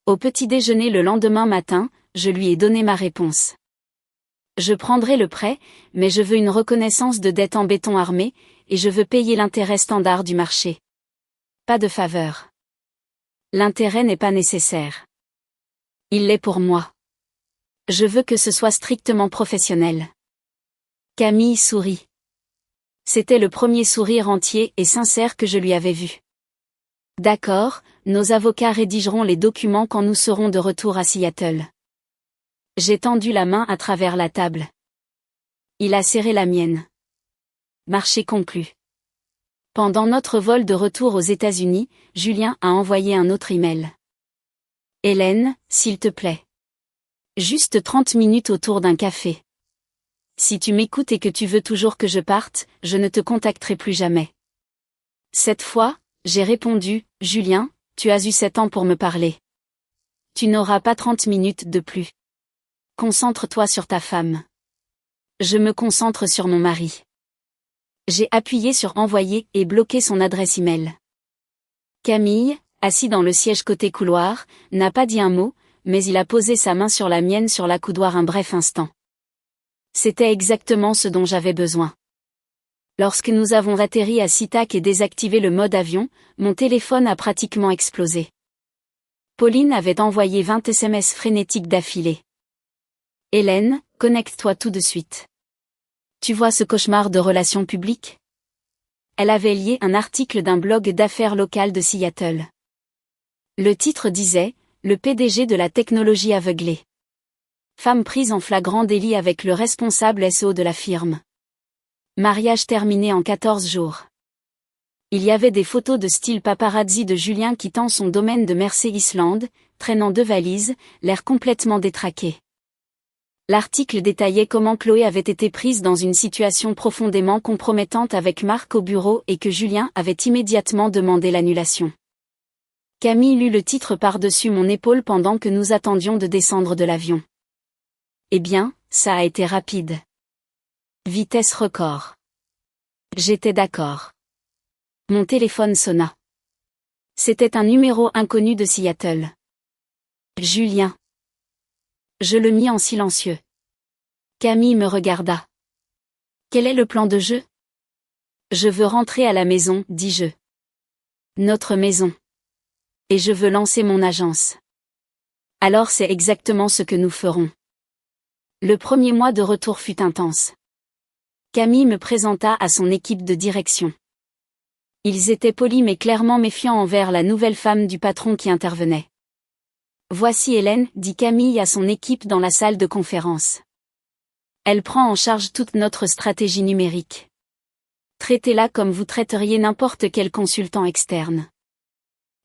Au petit déjeuner le lendemain matin, je lui ai donné ma réponse. Je prendrai le prêt, mais je veux une reconnaissance de dette en béton armé, et je veux payer l'intérêt standard du marché. Pas de faveur. L'intérêt n'est pas nécessaire. Il l'est pour moi. Je veux que ce soit strictement professionnel. Camille sourit. C'était le premier sourire entier et sincère que je lui avais vu. D'accord, nos avocats rédigeront les documents quand nous serons de retour à Seattle. J'ai tendu la main à travers la table. Il a serré la mienne. Marché conclu. Pendant notre vol de retour aux États-Unis, Julien a envoyé un autre email. Hélène, s'il te plaît. Juste 30 minutes autour d'un café. Si tu m'écoutes et que tu veux toujours que je parte, je ne te contacterai plus jamais. Cette fois, j'ai répondu, Julien, tu as eu 7 ans pour me parler. Tu n'auras pas 30 minutes de plus. Concentre-toi sur ta femme. Je me concentre sur mon mari. J'ai appuyé sur envoyer et bloqué son adresse email. Camille, assis dans le siège côté couloir, n'a pas dit un mot, mais il a posé sa main sur la mienne sur l'accoudoir un bref instant. C'était exactement ce dont j'avais besoin. Lorsque nous avons atterri à SeaTac et désactivé le mode avion, mon téléphone a pratiquement explosé. Pauline avait envoyé 20 SMS frénétiques d'affilée. Hélène, connecte-toi tout de suite. Tu vois ce cauchemar de relations publiques? Elle avait lié un article d'un blog d'affaires local de Seattle. Le titre disait « Le PDG de la technologie aveuglée. Femme prise en flagrant délit avec le responsable SEO de la firme. Mariage terminé en 14 jours. » Il y avait des photos de style paparazzi de Julien quittant son domaine de Mersey Island, traînant 2 valises, l'air complètement détraqué. L'article détaillait comment Chloé avait été prise dans une situation profondément compromettante avec Marc au bureau et que Julien avait immédiatement demandé l'annulation. Camille lut le titre par-dessus mon épaule pendant que nous attendions de descendre de l'avion. Eh bien, ça a été rapide. Vitesse record. J'étais d'accord. Mon téléphone sonna. C'était un numéro inconnu de Seattle. Julien. Je le mis en silencieux. Camille me regarda. Quel est le plan de jeu? Je veux rentrer à la maison, dis-je. Notre maison. Et je veux lancer mon agence. Alors c'est exactement ce que nous ferons. Le premier mois de retour fut intense. Camille me présenta à son équipe de direction. Ils étaient polis mais clairement méfiants envers la nouvelle femme du patron qui intervenait. Voici Hélène, dit Camille à son équipe dans la salle de conférence. Elle prend en charge toute notre stratégie numérique. Traitez-la comme vous traiteriez n'importe quel consultant externe.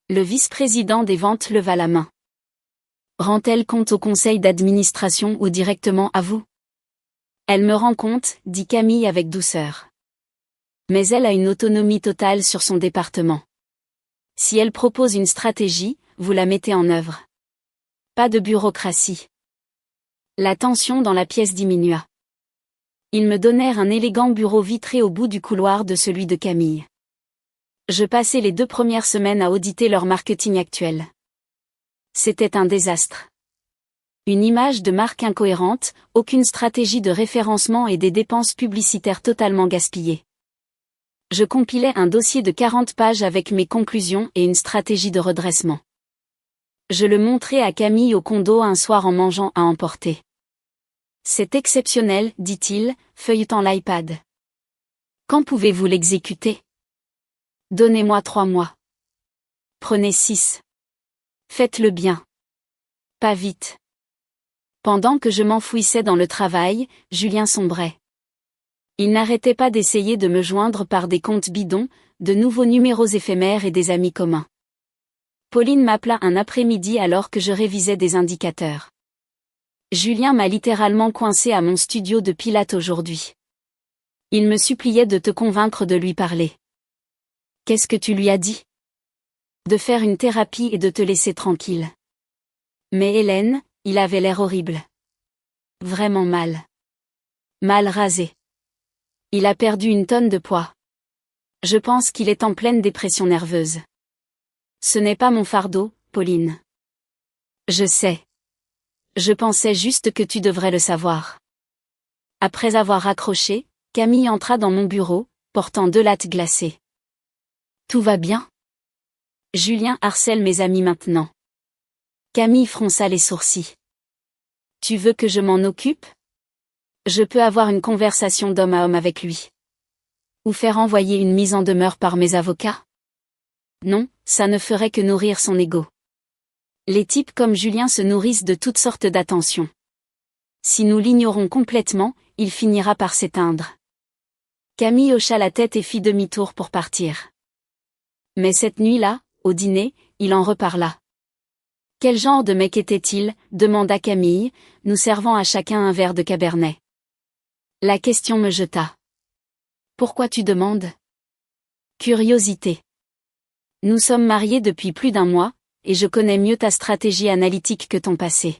Le vice-président des ventes leva la main. Rend-elle compte au conseil d'administration ou directement à vous? Elle me rend compte, dit Camille avec douceur. Mais elle a une autonomie totale sur son département. Si elle propose une stratégie, vous la mettez en œuvre. Pas de bureaucratie. La tension dans la pièce diminua. Ils me donnèrent un élégant bureau vitré au bout du couloir de celui de Camille. Je passai les 2 premières semaines à auditer leur marketing actuel. C'était un désastre. Une image de marque incohérente, aucune stratégie de référencement et des dépenses publicitaires totalement gaspillées. Je compilais un dossier de 40 pages avec mes conclusions et une stratégie de redressement. Je le montrai à Camille au condo un soir en mangeant à emporter. C'est exceptionnel, dit-il, feuilletant l'iPad. Quand pouvez-vous l'exécuter? Donnez-moi 3 mois. Prenez 6. Faites-le bien. Pas vite. Pendant que je m'enfouissais dans le travail, Julien sombrait. Il n'arrêtait pas d'essayer de me joindre par des comptes bidons, de nouveaux numéros éphémères et des amis communs. Pauline m'appela un après-midi alors que je révisais des indicateurs. Julien m'a littéralement coincé à mon studio de pilates aujourd'hui. Il me suppliait de te convaincre de lui parler. Qu'est-ce que tu lui as dit? De faire une thérapie et de te laisser tranquille. Mais Hélène, il avait l'air horrible. Vraiment mal. Mal rasé. Il a perdu une tonne de poids. Je pense qu'il est en pleine dépression nerveuse. Ce n'est pas mon fardeau, Pauline. Je sais. Je pensais juste que tu devrais le savoir. Après avoir raccroché, Camille entra dans mon bureau, portant 2 lattes glacées. Tout va bien? Julien harcèle mes amis maintenant. Camille fronça les sourcils. Tu veux que je m'en occupe? Je peux avoir une conversation d'homme à homme avec lui. Ou faire envoyer une mise en demeure par mes avocats? Non, ça ne ferait que nourrir son ego. Les types comme Julien se nourrissent de toutes sortes d'attentions. Si nous l'ignorons complètement, il finira par s'éteindre. Camille hocha la tête et fit demi-tour pour partir. Mais cette nuit-là, au dîner, il en reparla. Quel genre de mec était-il? Demanda Camille, nous servant à chacun un verre de cabernet. La question me jeta. Pourquoi tu demandes? Curiosité. Nous sommes mariés depuis plus d'1 mois, et je connais mieux ta stratégie analytique que ton passé.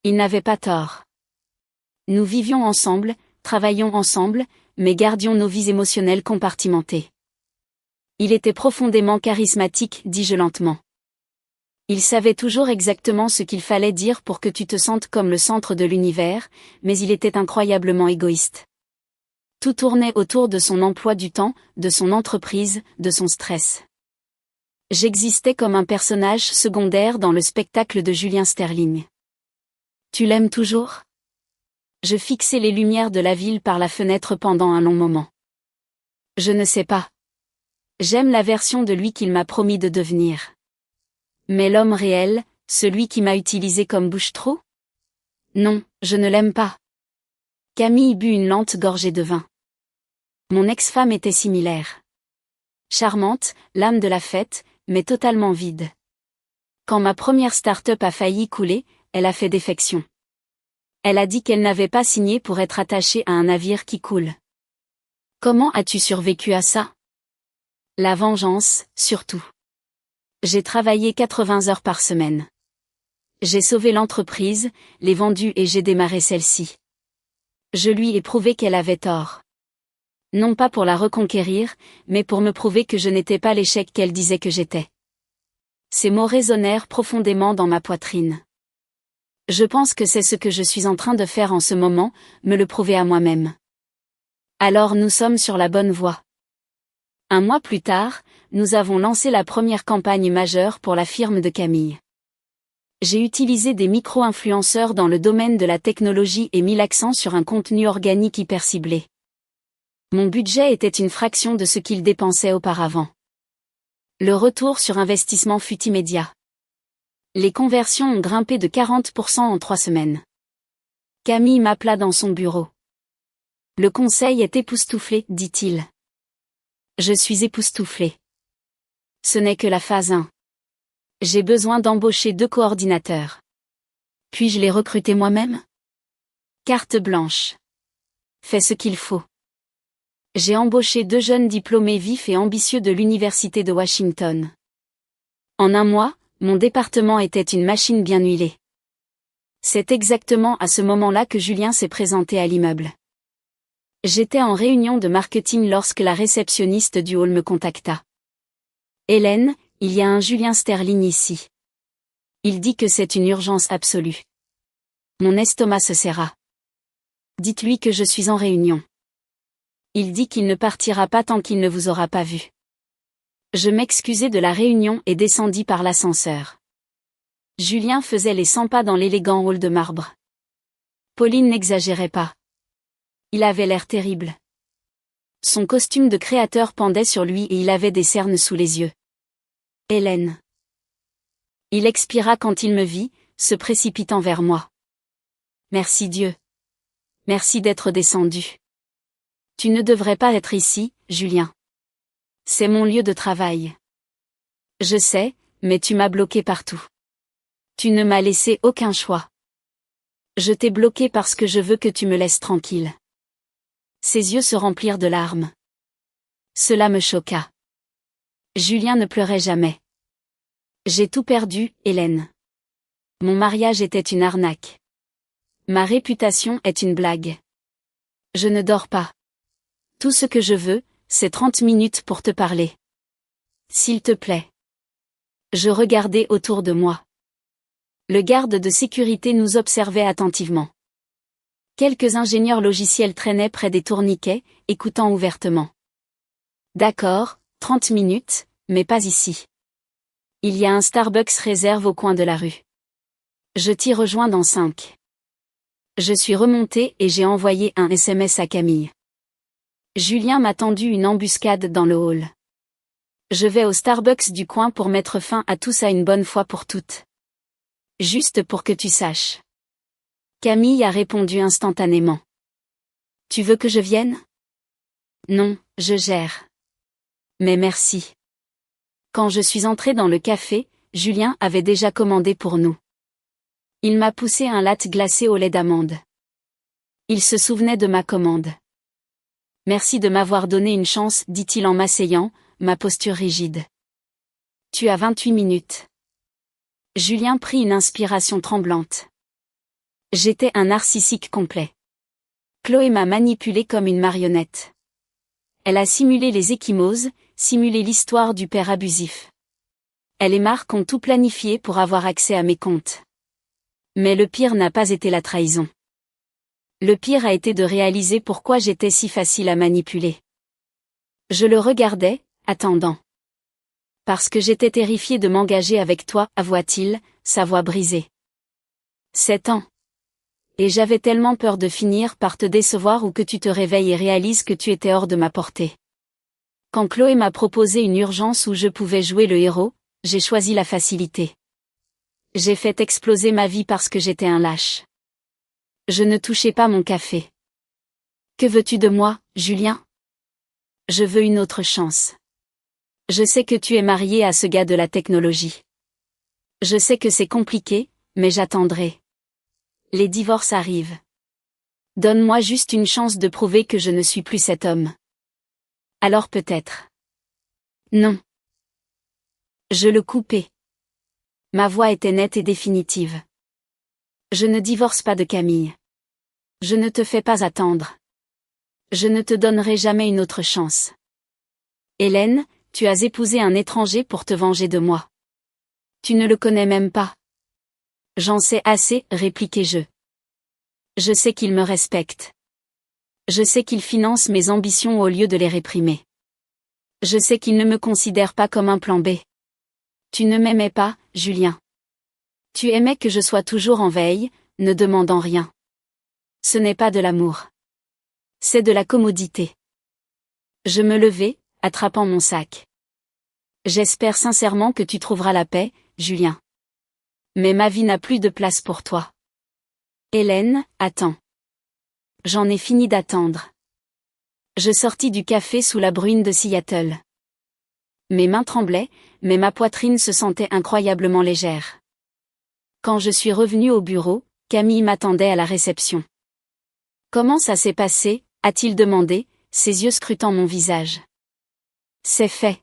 Il n'avait pas tort. Nous vivions ensemble, travaillions ensemble, mais gardions nos vies émotionnelles compartimentées. Il était profondément charismatique, dis-je lentement. Il savait toujours exactement ce qu'il fallait dire pour que tu te sentes comme le centre de l'univers, mais il était incroyablement égoïste. Tout tournait autour de son emploi du temps, de son entreprise, de son stress. J'existais comme un personnage secondaire dans le spectacle de Julien Sterling. Tu l'aimes toujours? Je fixai les lumières de la ville par la fenêtre pendant un long moment. Je ne sais pas. J'aime la version de lui qu'il m'a promis de devenir. Mais l'homme réel, celui qui m'a utilisé comme bouche-trou? Non, je ne l'aime pas. Camille but une lente gorgée de vin. Mon ex-femme était similaire. Charmante, l'âme de la fête, mais totalement vide. Quand ma première start-up a failli couler, elle a fait défection. Elle a dit qu'elle n'avait pas signé pour être attachée à un navire qui coule. Comment as-tu survécu à ça? La vengeance, surtout. J'ai travaillé 80 heures par semaine. J'ai sauvé l'entreprise, l'ai vendue et j'ai démarré celle-ci. Je lui ai prouvé qu'elle avait tort. Non pas pour la reconquérir, mais pour me prouver que je n'étais pas l'échec qu'elle disait que j'étais. Ces mots résonnèrent profondément dans ma poitrine. Je pense que c'est ce que je suis en train de faire en ce moment, me le prouver à moi-même. Alors nous sommes sur la bonne voie. 1 mois plus tard, nous avons lancé la première campagne majeure pour la firme de Camille. J'ai utilisé des micro-influenceurs dans le domaine de la technologie et mis l'accent sur un contenu organique hyper ciblé. Mon budget était une fraction de ce qu'il dépensait auparavant. Le retour sur investissement fut immédiat. Les conversions ont grimpé de 40% en 3 semaines. Camille m'appela dans son bureau. Le conseil est époustouflé, dit-il. Je suis époustouflé. Ce n'est que la phase 1. J'ai besoin d'embaucher 2 coordinateurs. Puis-je les recruter moi-même? Carte blanche. Fais ce qu'il faut. J'ai embauché 2 jeunes diplômés vifs et ambitieux de l'Université de Washington. En 1 mois, mon département était une machine bien huilée. C'est exactement à ce moment-là que Julien s'est présenté à l'immeuble. J'étais en réunion de marketing lorsque la réceptionniste du hall me contacta. Hélène, il y a un Julien Sterling ici. Il dit que c'est une urgence absolue. Mon estomac se serra. Dites-lui que je suis en réunion. Il dit qu'il ne partira pas tant qu'il ne vous aura pas vu. Je m'excusai de la réunion et descendis par l'ascenseur. Julien faisait les 100 pas dans l'élégant hall de marbre. Pauline n'exagérait pas. Il avait l'air terrible. Son costume de créateur pendait sur lui et il avait des cernes sous les yeux. Hélène. Il expira quand il me vit, se précipitant vers moi. Merci Dieu. Merci d'être descendu. Tu ne devrais pas être ici, Julien. C'est mon lieu de travail. Je sais, mais tu m'as bloqué partout. Tu ne m'as laissé aucun choix. Je t'ai bloqué parce que je veux que tu me laisses tranquille. Ses yeux se remplirent de larmes. Cela me choqua. Julien ne pleurait jamais. J'ai tout perdu, Hélène. Mon mariage était une arnaque. Ma réputation est une blague. Je ne dors pas. Tout ce que je veux, c'est 30 minutes pour te parler. S'il te plaît. Je regardais autour de moi. Le garde de sécurité nous observait attentivement. Quelques ingénieurs logiciels traînaient près des tourniquets, écoutant ouvertement. D'accord, 30 minutes, mais pas ici. Il y a un Starbucks réserve au coin de la rue. Je t'y rejoins dans 5. Je suis remontée et j'ai envoyé un SMS à Camille. Julien m'a tendu une embuscade dans le hall. Je vais au Starbucks du coin pour mettre fin à tout ça une bonne fois pour toutes. Juste pour que tu saches. Camille a répondu instantanément. Tu veux que je vienne? Non, je gère. Mais merci. Quand je suis entrée dans le café, Julien avait déjà commandé pour nous. Il m'a poussé un latte glacé au lait d'amande. Il se souvenait de ma commande. Merci de m'avoir donné une chance, dit-il en m'asseyant, ma posture rigide. Tu as 28 minutes. Julien prit une inspiration tremblante. J'étais un narcissique complet. Chloé m'a manipulé comme une marionnette. Elle a simulé les ecchymoses, simulé l'histoire du père abusif. Elle et Marc ont tout planifié pour avoir accès à mes comptes. Mais le pire n'a pas été la trahison. Le pire a été de réaliser pourquoi j'étais si facile à manipuler. Je le regardais, attendant. Parce que j'étais terrifiée de m'engager avec toi, avoua-t-il, sa voix brisée. 7 ans. Et j'avais tellement peur de finir par te décevoir ou que tu te réveilles et réalises que tu étais hors de ma portée. Quand Chloé m'a proposé une urgence où je pouvais jouer le héros, j'ai choisi la facilité. J'ai fait exploser ma vie parce que j'étais un lâche. Je ne touchais pas mon café. Que veux-tu de moi, Julien? Je veux une autre chance. Je sais que tu es marié à ce gars de la technologie. Je sais que c'est compliqué, mais j'attendrai. Les divorces arrivent. Donne-moi juste une chance de prouver que je ne suis plus cet homme. Alors peut-être. Non. Je le coupais. Ma voix était nette et définitive. Je ne divorce pas de Camille. Je ne te fais pas attendre. Je ne te donnerai jamais une autre chance. Hélène, tu as épousé un étranger pour te venger de moi. Tu ne le connais même pas. J'en sais assez, répliquai-je. Je sais qu'il me respecte. Je sais qu'il finance mes ambitions au lieu de les réprimer. Je sais qu'il ne me considère pas comme un plan B. Tu ne m'aimais pas, Julien. Tu aimais que je sois toujours en veille, ne demandant rien. Ce n'est pas de l'amour. C'est de la commodité. Je me levai, attrapant mon sac. J'espère sincèrement que tu trouveras la paix, Julien. Mais ma vie n'a plus de place pour toi. Hélène, attends. J'en ai fini d'attendre. Je sortis du café sous la bruine de Seattle. Mes mains tremblaient, mais ma poitrine se sentait incroyablement légère. Quand je suis revenue au bureau, Camille m'attendait à la réception. Comment ça s'est passé, a-t-il demandé, ses yeux scrutant mon visage. C'est fait.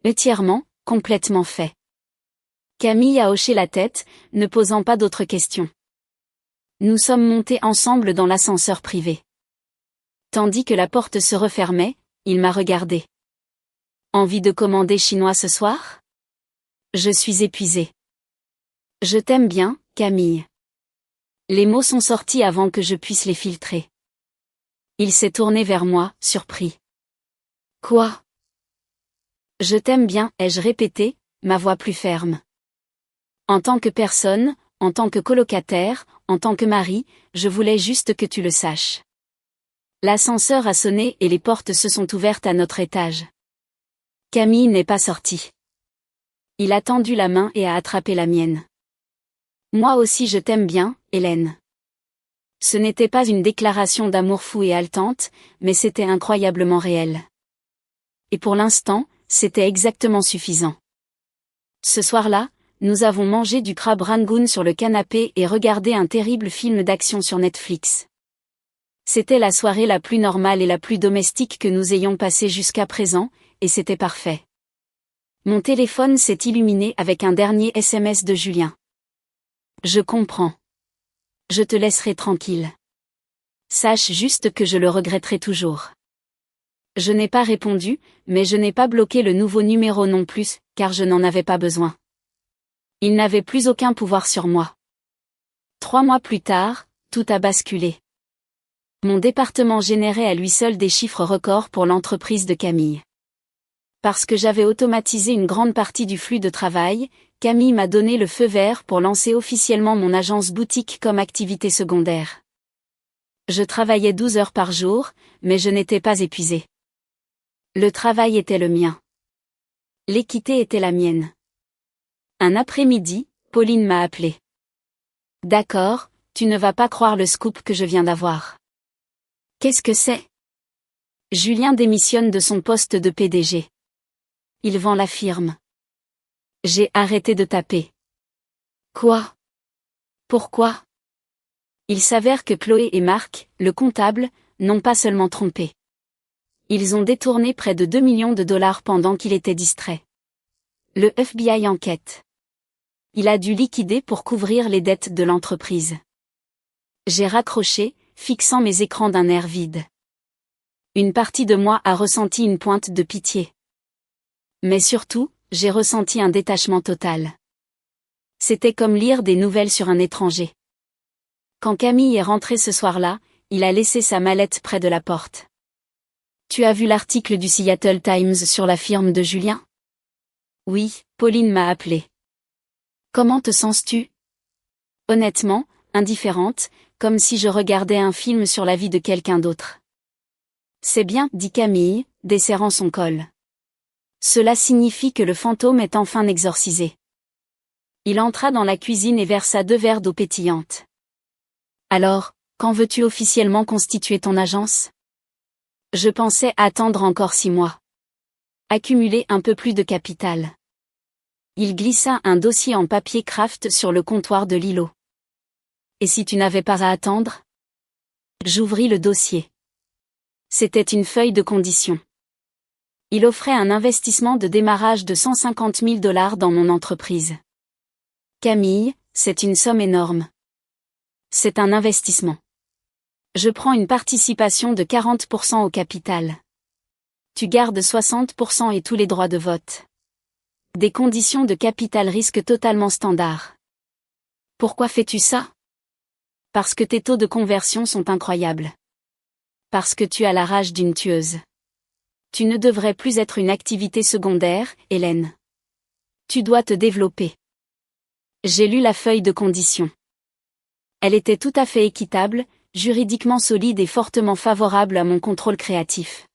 Entièrement, complètement fait. Camille a hoché la tête, ne posant pas d'autres questions. Nous sommes montés ensemble dans l'ascenseur privé. Tandis que la porte se refermait, il m'a regardé. Envie de commander chinois ce soir? Je suis épuisée. Je t'aime bien, Camille. Les mots sont sortis avant que je puisse les filtrer. Il s'est tourné vers moi, surpris. Quoi? Je t'aime bien, ai-je répété, ma voix plus ferme. En tant que personne, en tant que colocataire, en tant que mari, je voulais juste que tu le saches. L'ascenseur a sonné et les portes se sont ouvertes à notre étage. Camille n'est pas sorti. Il a tendu la main et a attrapé la mienne. Moi aussi je t'aime bien, Hélène. Ce n'était pas une déclaration d'amour fou et haletante, mais c'était incroyablement réel. Et pour l'instant, c'était exactement suffisant. Ce soir-là, nous avons mangé du crabe rangoon sur le canapé et regardé un terrible film d'action sur Netflix. C'était la soirée la plus normale et la plus domestique que nous ayons passée jusqu'à présent, et c'était parfait. Mon téléphone s'est illuminé avec un dernier SMS de Julien. Je comprends. Je te laisserai tranquille. Sache juste que je le regretterai toujours. Je n'ai pas répondu, mais je n'ai pas bloqué le nouveau numéro non plus, car je n'en avais pas besoin. Il n'avait plus aucun pouvoir sur moi. 3 mois plus tard, tout a basculé. Mon département générait à lui seul des chiffres records pour l'entreprise de Camille. Parce que j'avais automatisé une grande partie du flux de travail, Camille m'a donné le feu vert pour lancer officiellement mon agence boutique comme activité secondaire. Je travaillais 12 heures par jour, mais je n'étais pas épuisée. Le travail était le mien. L'équité était la mienne. Un après-midi, Pauline m'a appelé. D'accord, tu ne vas pas croire le scoop que je viens d'avoir. Qu'est-ce que c'est? Julien démissionne de son poste de PDG. Il vend la firme. J'ai arrêté de taper. Quoi? Pourquoi? Il s'avère que Chloé et Marc, le comptable, n'ont pas seulement trompé. Ils ont détourné près de 2 millions de dollars pendant qu'il était distrait. Le FBI enquête. Il a dû liquider pour couvrir les dettes de l'entreprise. J'ai raccroché, fixant mes écrans d'un air vide. Une partie de moi a ressenti une pointe de pitié. Mais surtout, j'ai ressenti un détachement total. C'était comme lire des nouvelles sur un étranger. Quand Camille est rentré ce soir-là, il a laissé sa mallette près de la porte. Tu as vu l'article du Seattle Times sur la firme de Julien? Oui, Pauline m'a appelé. Comment te sens-tu? Honnêtement, indifférente, comme si je regardais un film sur la vie de quelqu'un d'autre. C'est bien, dit Camille, desserrant son col. Cela signifie que le fantôme est enfin exorcisé. Il entra dans la cuisine et versa 2 verres d'eau pétillante. Alors, quand veux-tu officiellement constituer ton agence? Je pensais attendre encore 6 mois. Accumuler un peu plus de capital. Il glissa un dossier en papier craft sur le comptoir de l'îlot. Et si tu n'avais pas à attendre? J'ouvris le dossier. C'était une feuille de conditions. Il offrait un investissement de démarrage de 150 000 $ dans mon entreprise. Camille, c'est une somme énorme. C'est un investissement. Je prends une participation de 40% au capital. Tu gardes 60% et tous les droits de vote. Des conditions de capital risque totalement standards. Pourquoi fais-tu ça? Parce que tes taux de conversion sont incroyables. Parce que tu as la rage d'une tueuse. Tu ne devrais plus être une activité secondaire, Hélène. Tu dois te développer. J'ai lu la feuille de conditions. Elle était tout à fait équitable, juridiquement solide et fortement favorable à mon contrôle créatif.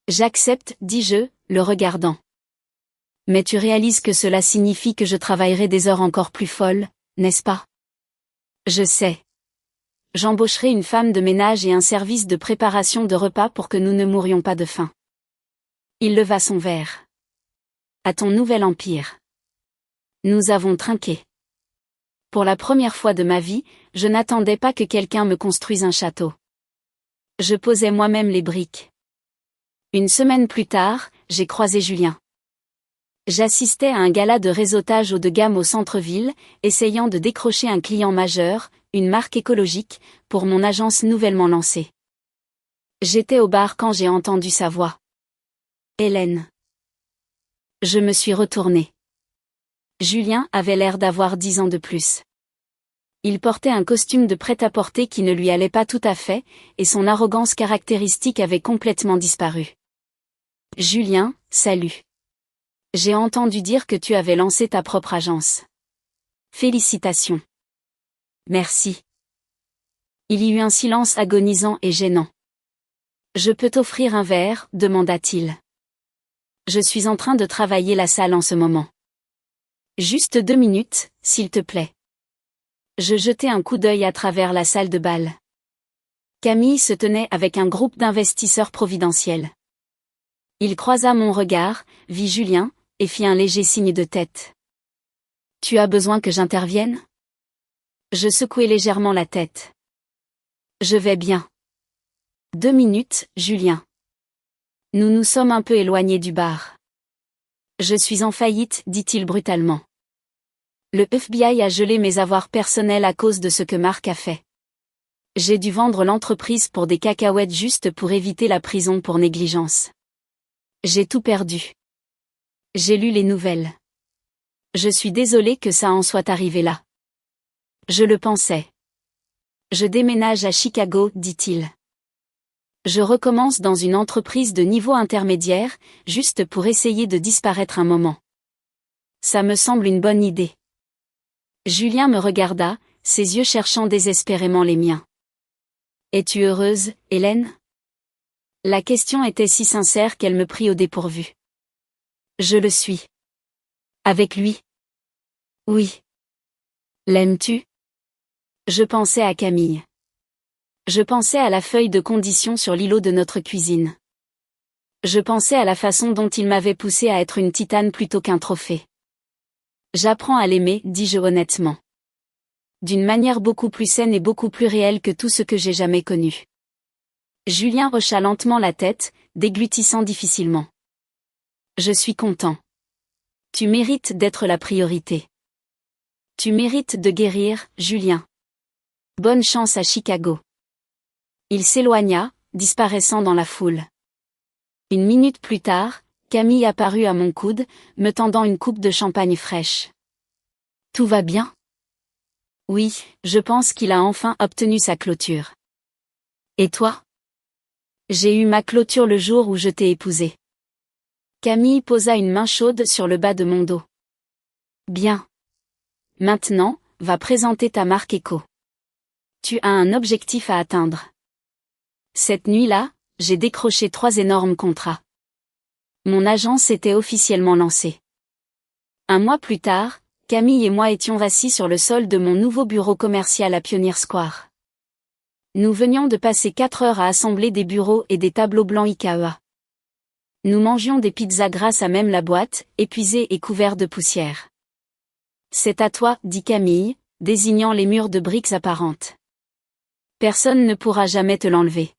J'accepte, dis-je, le regardant. Mais tu réalises que cela signifie que je travaillerai des heures encore plus folles, n'est-ce pas? Je sais. J'embaucherai une femme de ménage et un service de préparation de repas pour que nous ne mourions pas de faim. Il leva son verre. À ton nouvel empire. Nous avons trinqué. Pour la première fois de ma vie, je n'attendais pas que quelqu'un me construise un château. Je posais moi-même les briques. Une semaine plus tard, j'ai croisé Julien. J'assistais à un gala de réseautage haut de gamme au centre-ville, essayant de décrocher un client majeur, une marque écologique, pour mon agence nouvellement lancée. J'étais au bar quand j'ai entendu sa voix. Hélène. Je me suis retournée. Julien avait l'air d'avoir 10 ans de plus. Il portait un costume de prêt-à-porter qui ne lui allait pas tout à fait, et son arrogance caractéristique avait complètement disparu. Julien, salut. J'ai entendu dire que tu avais lancé ta propre agence. Félicitations. Merci. Il y eut un silence agonisant et gênant. Je peux t'offrir un verre, demanda-t-il. Je suis en train de travailler la salle en ce moment. Juste 2 minutes, s'il te plaît. Je jetai un coup d'œil à travers la salle de bal. Camille se tenait avec un groupe d'investisseurs providentiels. Il croisa mon regard, vit Julien, et fit un léger signe de tête. « Tu as besoin que j'intervienne » Je secouai légèrement la tête. « Je vais bien. » 2 minutes, Julien. Nous nous sommes un peu éloignés du bar. « Je suis en faillite, dit-il brutalement. Le FBI a gelé mes avoirs personnels à cause de ce que Marc a fait. J'ai dû vendre l'entreprise pour des cacahuètes juste pour éviter la prison pour négligence. J'ai tout perdu. J'ai lu les nouvelles. Je suis désolé que ça en soit arrivé là. Je le pensais. Je déménage à Chicago, dit-il. Je recommence dans une entreprise de niveau intermédiaire, juste pour essayer de disparaître un moment. Ça me semble une bonne idée. Julien me regarda, ses yeux cherchant désespérément les miens. Es-tu heureuse, Hélène ? La question était si sincère qu'elle me prit au dépourvu. Je le suis. Avec lui ? Oui. L'aimes-tu ? Je pensais à Camille. Je pensais à la feuille de condition sur l'îlot de notre cuisine. Je pensais à la façon dont il m'avait poussé à être une titane plutôt qu'un trophée. J'apprends à l'aimer, dis-je honnêtement. D'une manière beaucoup plus saine et beaucoup plus réelle que tout ce que j'ai jamais connu. Julien hocha lentement la tête, déglutissant difficilement. Je suis content. Tu mérites d'être la priorité. Tu mérites de guérir, Julien. Bonne chance à Chicago. Il s'éloigna, disparaissant dans la foule. 1 minute plus tard, Camille apparut à mon coude, me tendant une coupe de champagne fraîche. Tout va bien ? Oui, je pense qu'il a enfin obtenu sa clôture. Et toi ? J'ai eu ma clôture le jour où je t'ai épousé. Camille posa une main chaude sur le bas de mon dos. Bien. Maintenant, va présenter ta marque Echo. Tu as un objectif à atteindre. Cette nuit-là, j'ai décroché 3 énormes contrats. Mon agence était officiellement lancée. 1 mois plus tard, Camille et moi étions assis sur le sol de mon nouveau bureau commercial à Pioneer Square. Nous venions de passer 4 heures à assembler des bureaux et des tableaux blancs IKEA. Nous mangions des pizzas grasses à même la boîte, épuisés et couverts de poussière. C'est à toi, dit Camille, désignant les murs de briques apparentes. Personne ne pourra jamais te l'enlever.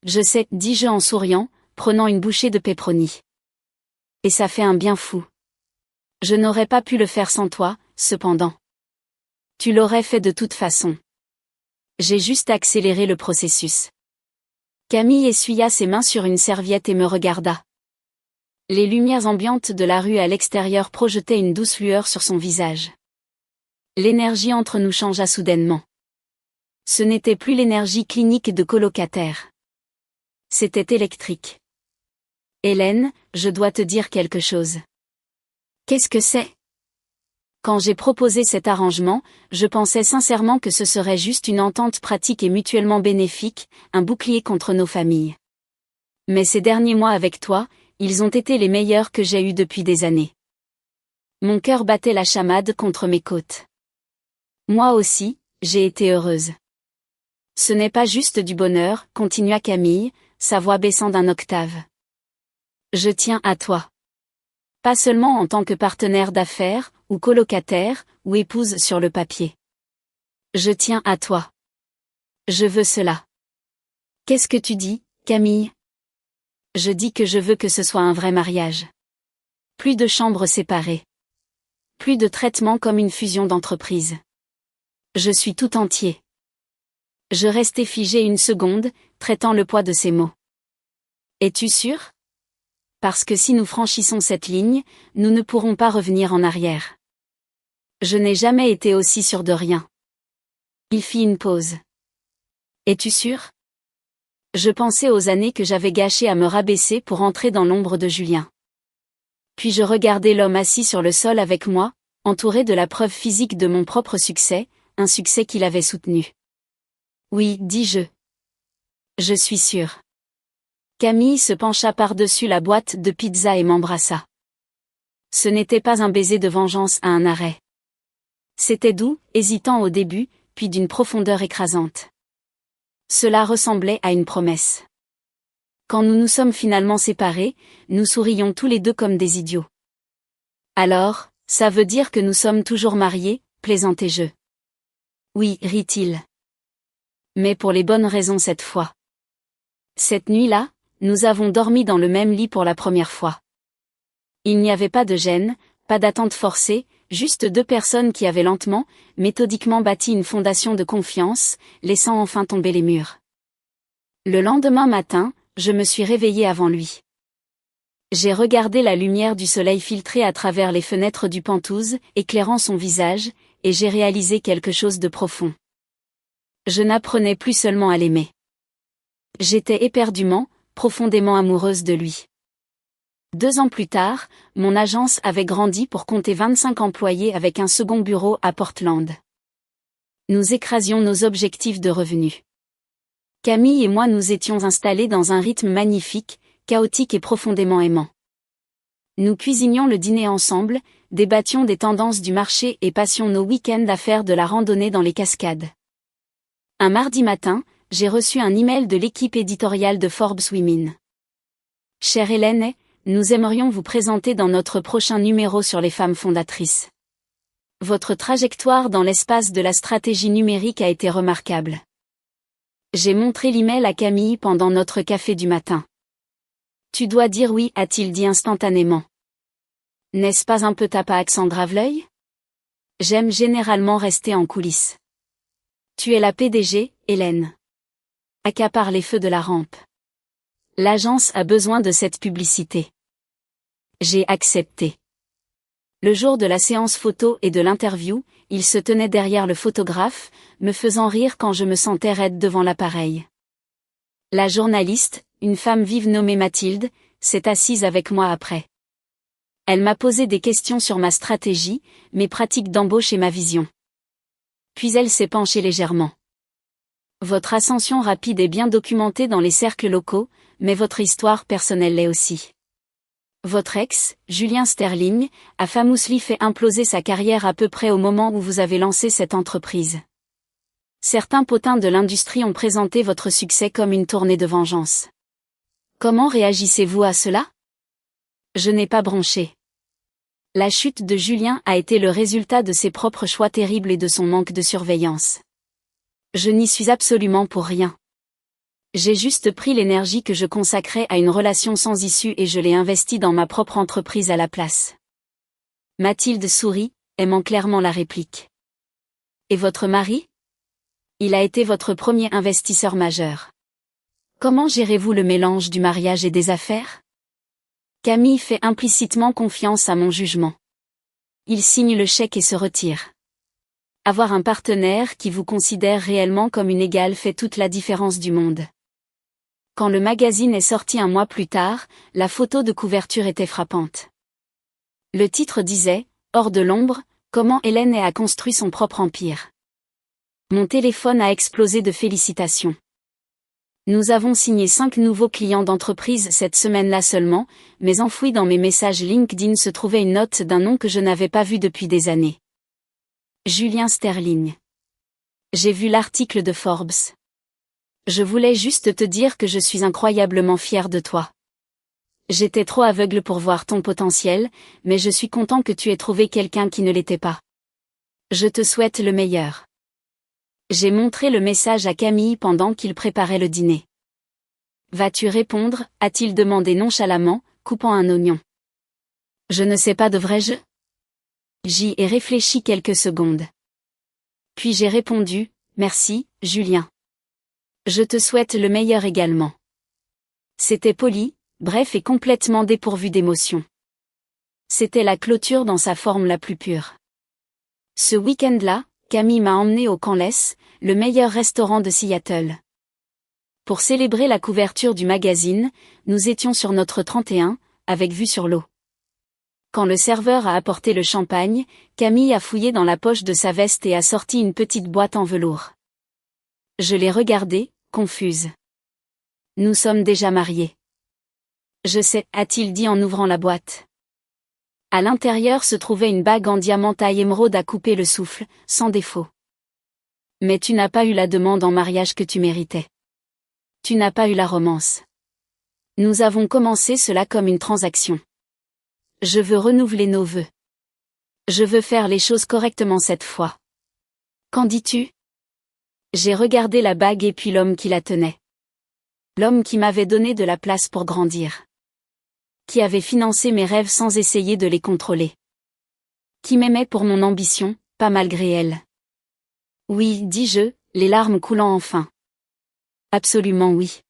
Je sais, dis-je en souriant, prenant une bouchée de pepperoni. Et ça fait un bien fou. Je n'aurais pas pu le faire sans toi, cependant. Tu l'aurais fait de toute façon. J'ai juste accéléré le processus. Camille essuya ses mains sur une serviette et me regarda. Les lumières ambiantes de la rue à l'extérieur projetaient une douce lueur sur son visage. L'énergie entre nous changea soudainement. Ce n'était plus l'énergie clinique de colocataire. C'était électrique. Hélène, je dois te dire quelque chose. Qu'est-ce que c'est ? Quand j'ai proposé cet arrangement, je pensais sincèrement que ce serait juste une entente pratique et mutuellement bénéfique, un bouclier contre nos familles. Mais ces derniers mois avec toi, ils ont été les meilleurs que j'ai eus depuis des années. Mon cœur battait la chamade contre mes côtes. Moi aussi, j'ai été heureuse. Ce n'est pas juste du bonheur, continua Camille, sa voix baissant d'1 octave. Je tiens à toi. Pas seulement en tant que partenaire d'affaires, ou colocataire, ou épouse sur le papier. Je tiens à toi. Je veux cela. Qu'est-ce que tu dis, Camille ? Je dis que je veux que ce soit un vrai mariage. Plus de chambres séparées. Plus de traitement comme une fusion d'entreprises. Je suis tout entier. Je restai figé 1 seconde, traitant le poids de ces mots. Es-tu sûr ? Parce que si nous franchissons cette ligne, nous ne pourrons pas revenir en arrière. Je n'ai jamais été aussi sûr de rien. Il fit une pause. Es-tu sûr ? Je pensais aux années que j'avais gâchées à me rabaisser pour entrer dans l'ombre de Julien. Puis je regardai l'homme assis sur le sol avec moi, entouré de la preuve physique de mon propre succès, un succès qu'il avait soutenu. Oui, dis-je. Je suis sûr. Camille se pencha par-dessus la boîte de pizza et m'embrassa. Ce n'était pas un baiser de vengeance à un arrêt. C'était doux, hésitant au début, puis d'une profondeur écrasante. Cela ressemblait à une promesse. Quand nous nous sommes finalement séparés, nous sourions tous les deux comme des idiots. Alors, ça veut dire que nous sommes toujours mariés, plaisantai-je. Oui, rit-il. Mais pour les bonnes raisons cette fois. Cette nuit-là, nous avons dormi dans le même lit pour la première fois. Il n'y avait pas de gêne, pas d'attente forcée, juste deux personnes qui avaient lentement, méthodiquement bâti une fondation de confiance, laissant enfin tomber les murs. Le lendemain matin, je me suis réveillée avant lui. J'ai regardé la lumière du soleil filtrer à travers les fenêtres du Penthouse, éclairant son visage, et j'ai réalisé quelque chose de profond. Je n'apprenais plus seulement à l'aimer. J'étais éperdument, profondément amoureuse de lui. 2 ans plus tard, mon agence avait grandi pour compter 25 employés avec un second bureau à Portland. Nous écrasions nos objectifs de revenus. Camille et moi nous étions installés dans un rythme magnifique, chaotique et profondément aimant. Nous cuisinions le dîner ensemble, débattions des tendances du marché et passions nos week-ends à faire de la randonnée dans les cascades. Un mardi matin, j'ai reçu un email de l'équipe éditoriale de Forbes Women. Chère Hélène, nous aimerions vous présenter dans notre prochain numéro sur les femmes fondatrices. Votre trajectoire dans l'espace de la stratégie numérique a été remarquable. J'ai montré l'email à Camille pendant notre café du matin. Tu dois dire oui, a-t-il dit instantanément. N'est-ce pas un peu tape à accent grave-l'œil? J'aime généralement rester en coulisses. Tu es la PDG, Hélène. Accapare les feux de la rampe. L'agence a besoin de cette publicité. J'ai accepté. Le jour de la séance photo et de l'interview, il se tenait derrière le photographe, me faisant rire quand je me sentais raide devant l'appareil. La journaliste, une femme vive nommée Mathilde, s'est assise avec moi après. Elle m'a posé des questions sur ma stratégie, mes pratiques d'embauche et ma vision. Puis elle s'est penchée légèrement. Votre ascension rapide est bien documentée dans les cercles locaux, mais votre histoire personnelle l'est aussi. Votre ex, Julien Sterling, a famously fait imploser sa carrière à peu près au moment où vous avez lancé cette entreprise. Certains potins de l'industrie ont présenté votre succès comme une tournée de vengeance. Comment réagissez-vous à cela? Je n'ai pas bronché. La chute de Julien a été le résultat de ses propres choix terribles et de son manque de surveillance. Je n'y suis absolument pour rien. J'ai juste pris l'énergie que je consacrais à une relation sans issue et je l'ai investie dans ma propre entreprise à la place. Mathilde sourit, aimant clairement la réplique. Et votre mari? Il a été votre premier investisseur majeur. Comment gérez-vous le mélange du mariage et des affaires? Camille fait implicitement confiance à mon jugement. Il signe le chèque et se retire. Avoir un partenaire qui vous considère réellement comme une égale fait toute la différence du monde. Quand le magazine est sorti un mois plus tard, la photo de couverture était frappante. Le titre disait « Hors de l'ombre, comment Hélène a construit son propre empire ». Mon téléphone a explosé de félicitations. Nous avons signé 5 nouveaux clients d'entreprise cette semaine-là seulement, mais enfoui dans mes messages LinkedIn se trouvait une note d'un nom que je n'avais pas vu depuis des années. Julien Sterling. J'ai vu l'article de Forbes. Je voulais juste te dire que je suis incroyablement fière de toi. J'étais trop aveugle pour voir ton potentiel, mais je suis content que tu aies trouvé quelqu'un qui ne l'était pas. Je te souhaite le meilleur. J'ai montré le message à Camille pendant qu'il préparait le dîner. Vas-tu répondre, a-t-il demandé nonchalamment, coupant un oignon. Je ne sais pas, devrais-je? J'y ai réfléchi quelques secondes. Puis j'ai répondu, merci, Julien. Je te souhaite le meilleur également. C'était poli, bref et complètement dépourvu d'émotion. C'était la clôture dans sa forme la plus pure. Ce week-end-là, Camille m'a emmené au Canless, le meilleur restaurant de Seattle. Pour célébrer la couverture du magazine, nous étions sur notre 31, avec vue sur l'eau. Quand le serveur a apporté le champagne, Camille a fouillé dans la poche de sa veste et a sorti une petite boîte en velours. Je l'ai regardée, confuse. Nous sommes déjà mariés. Je sais, a-t-il dit en ouvrant la boîte. À l'intérieur se trouvait une bague en diamant taille émeraude à couper le souffle, sans défaut. Mais tu n'as pas eu la demande en mariage que tu méritais. Tu n'as pas eu la romance. Nous avons commencé cela comme une transaction. Je veux renouveler nos vœux. Je veux faire les choses correctement cette fois. Qu'en dis-tu? J'ai regardé la bague et puis l'homme qui la tenait. L'homme qui m'avait donné de la place pour grandir. Qui avait financé mes rêves sans essayer de les contrôler. Qui m'aimait pour mon ambition, pas malgré elle. Oui, dis-je, les larmes coulant enfin. Absolument oui.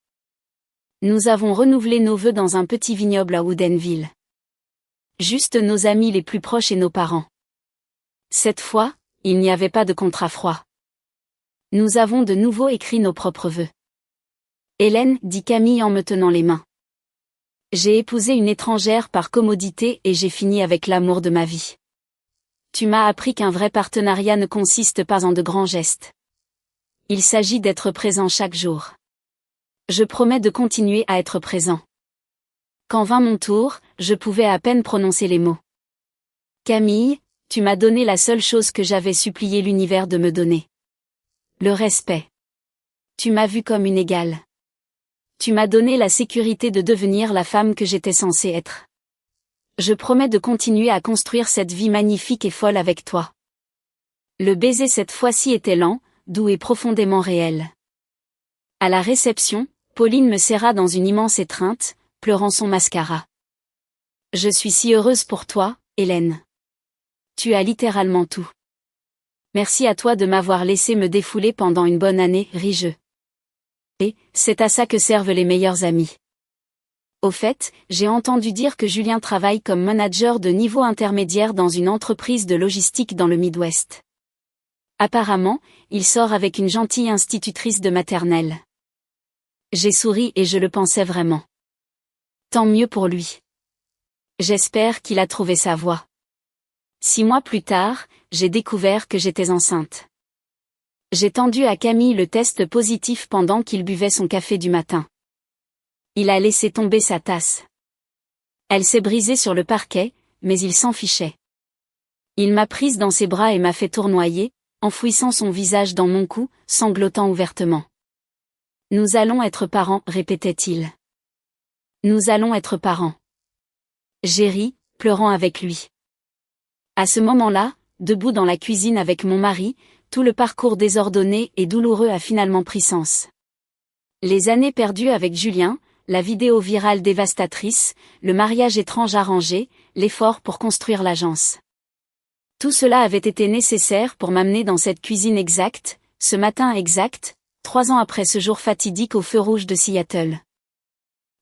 Nous avons renouvelé nos vœux dans un petit vignoble à Woodinville. Juste nos amis les plus proches et nos parents. Cette fois, il n'y avait pas de contrat froid. Nous avons de nouveau écrit nos propres vœux. Hélène, dit Camille en me tenant les mains. J'ai épousé une étrangère par commodité et j'ai fini avec l'amour de ma vie. Tu m'as appris qu'un vrai partenariat ne consiste pas en de grands gestes. Il s'agit d'être présent chaque jour. Je promets de continuer à être présent. Quand vint mon tour, je pouvais à peine prononcer les mots. Camille, tu m'as donné la seule chose que j'avais supplié l'univers de me donner. Le respect. Tu m'as vue comme une égale. Tu m'as donné la sécurité de devenir la femme que j'étais censée être. Je promets de continuer à construire cette vie magnifique et folle avec toi. Le baiser cette fois-ci était lent, doux et profondément réel. À la réception, Pauline me serra dans une immense étreinte, pleurant son mascara. Je suis si heureuse pour toi, Hélène. Tu as littéralement tout. Merci à toi de m'avoir laissé me défouler pendant une bonne année, ris-je. Et, c'est à ça que servent les meilleurs amis. Au fait, j'ai entendu dire que Julien travaille comme manager de niveau intermédiaire dans une entreprise de logistique dans le Midwest. Apparemment, il sort avec une gentille institutrice de maternelle. J'ai souri et je le pensais vraiment. Tant mieux pour lui. J'espère qu'il a trouvé sa voie. 6 mois plus tard, j'ai découvert que j'étais enceinte. J'ai tendu à Camille le test positif pendant qu'il buvait son café du matin. Il a laissé tomber sa tasse. Elle s'est brisée sur le parquet, mais il s'en fichait. Il m'a prise dans ses bras et m'a fait tournoyer, enfouissant son visage dans mon cou, sanglotant ouvertement. Nous allons être parents, répétait-il. Nous allons être parents. J'ai ri, pleurant avec lui. À ce moment-là, debout dans la cuisine avec mon mari, tout le parcours désordonné et douloureux a finalement pris sens. Les années perdues avec Julien, la vidéo virale dévastatrice, le mariage étrange arrangé, l'effort pour construire l'agence. Tout cela avait été nécessaire pour m'amener dans cette cuisine exacte, ce matin exact, 3 ans après ce jour fatidique au feu rouge de Seattle.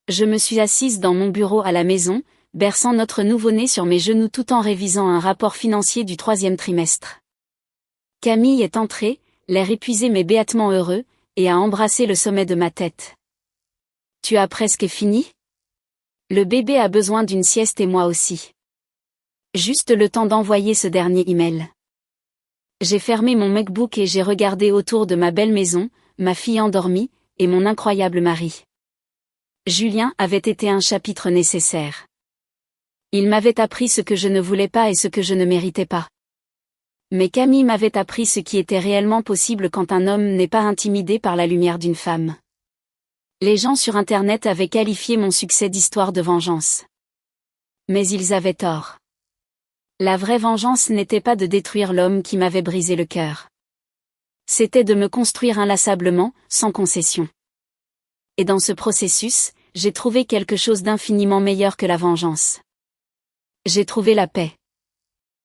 Je me suis assise dans mon bureau à la maison, berçant notre nouveau-né sur mes genoux tout en révisant un rapport financier du 3e trimestre. Camille est entrée, l'air épuisé mais béatement heureux, et a embrassé le sommet de ma tête. Tu as presque fini? Le bébé a besoin d'une sieste et moi aussi. Juste le temps d'envoyer ce dernier email. J'ai fermé mon MacBook et j'ai regardé autour de ma belle maison, ma fille endormie, et mon incroyable mari. Julien avait été un chapitre nécessaire. Il m'avait appris ce que je ne voulais pas et ce que je ne méritais pas. Mais Camille m'avait appris ce qui était réellement possible quand un homme n'est pas intimidé par la lumière d'une femme. Les gens sur Internet avaient qualifié mon succès d'histoire de vengeance. Mais ils avaient tort. La vraie vengeance n'était pas de détruire l'homme qui m'avait brisé le cœur. C'était de me construire inlassablement, sans concession. Et dans ce processus, j'ai trouvé quelque chose d'infiniment meilleur que la vengeance. J'ai trouvé la paix.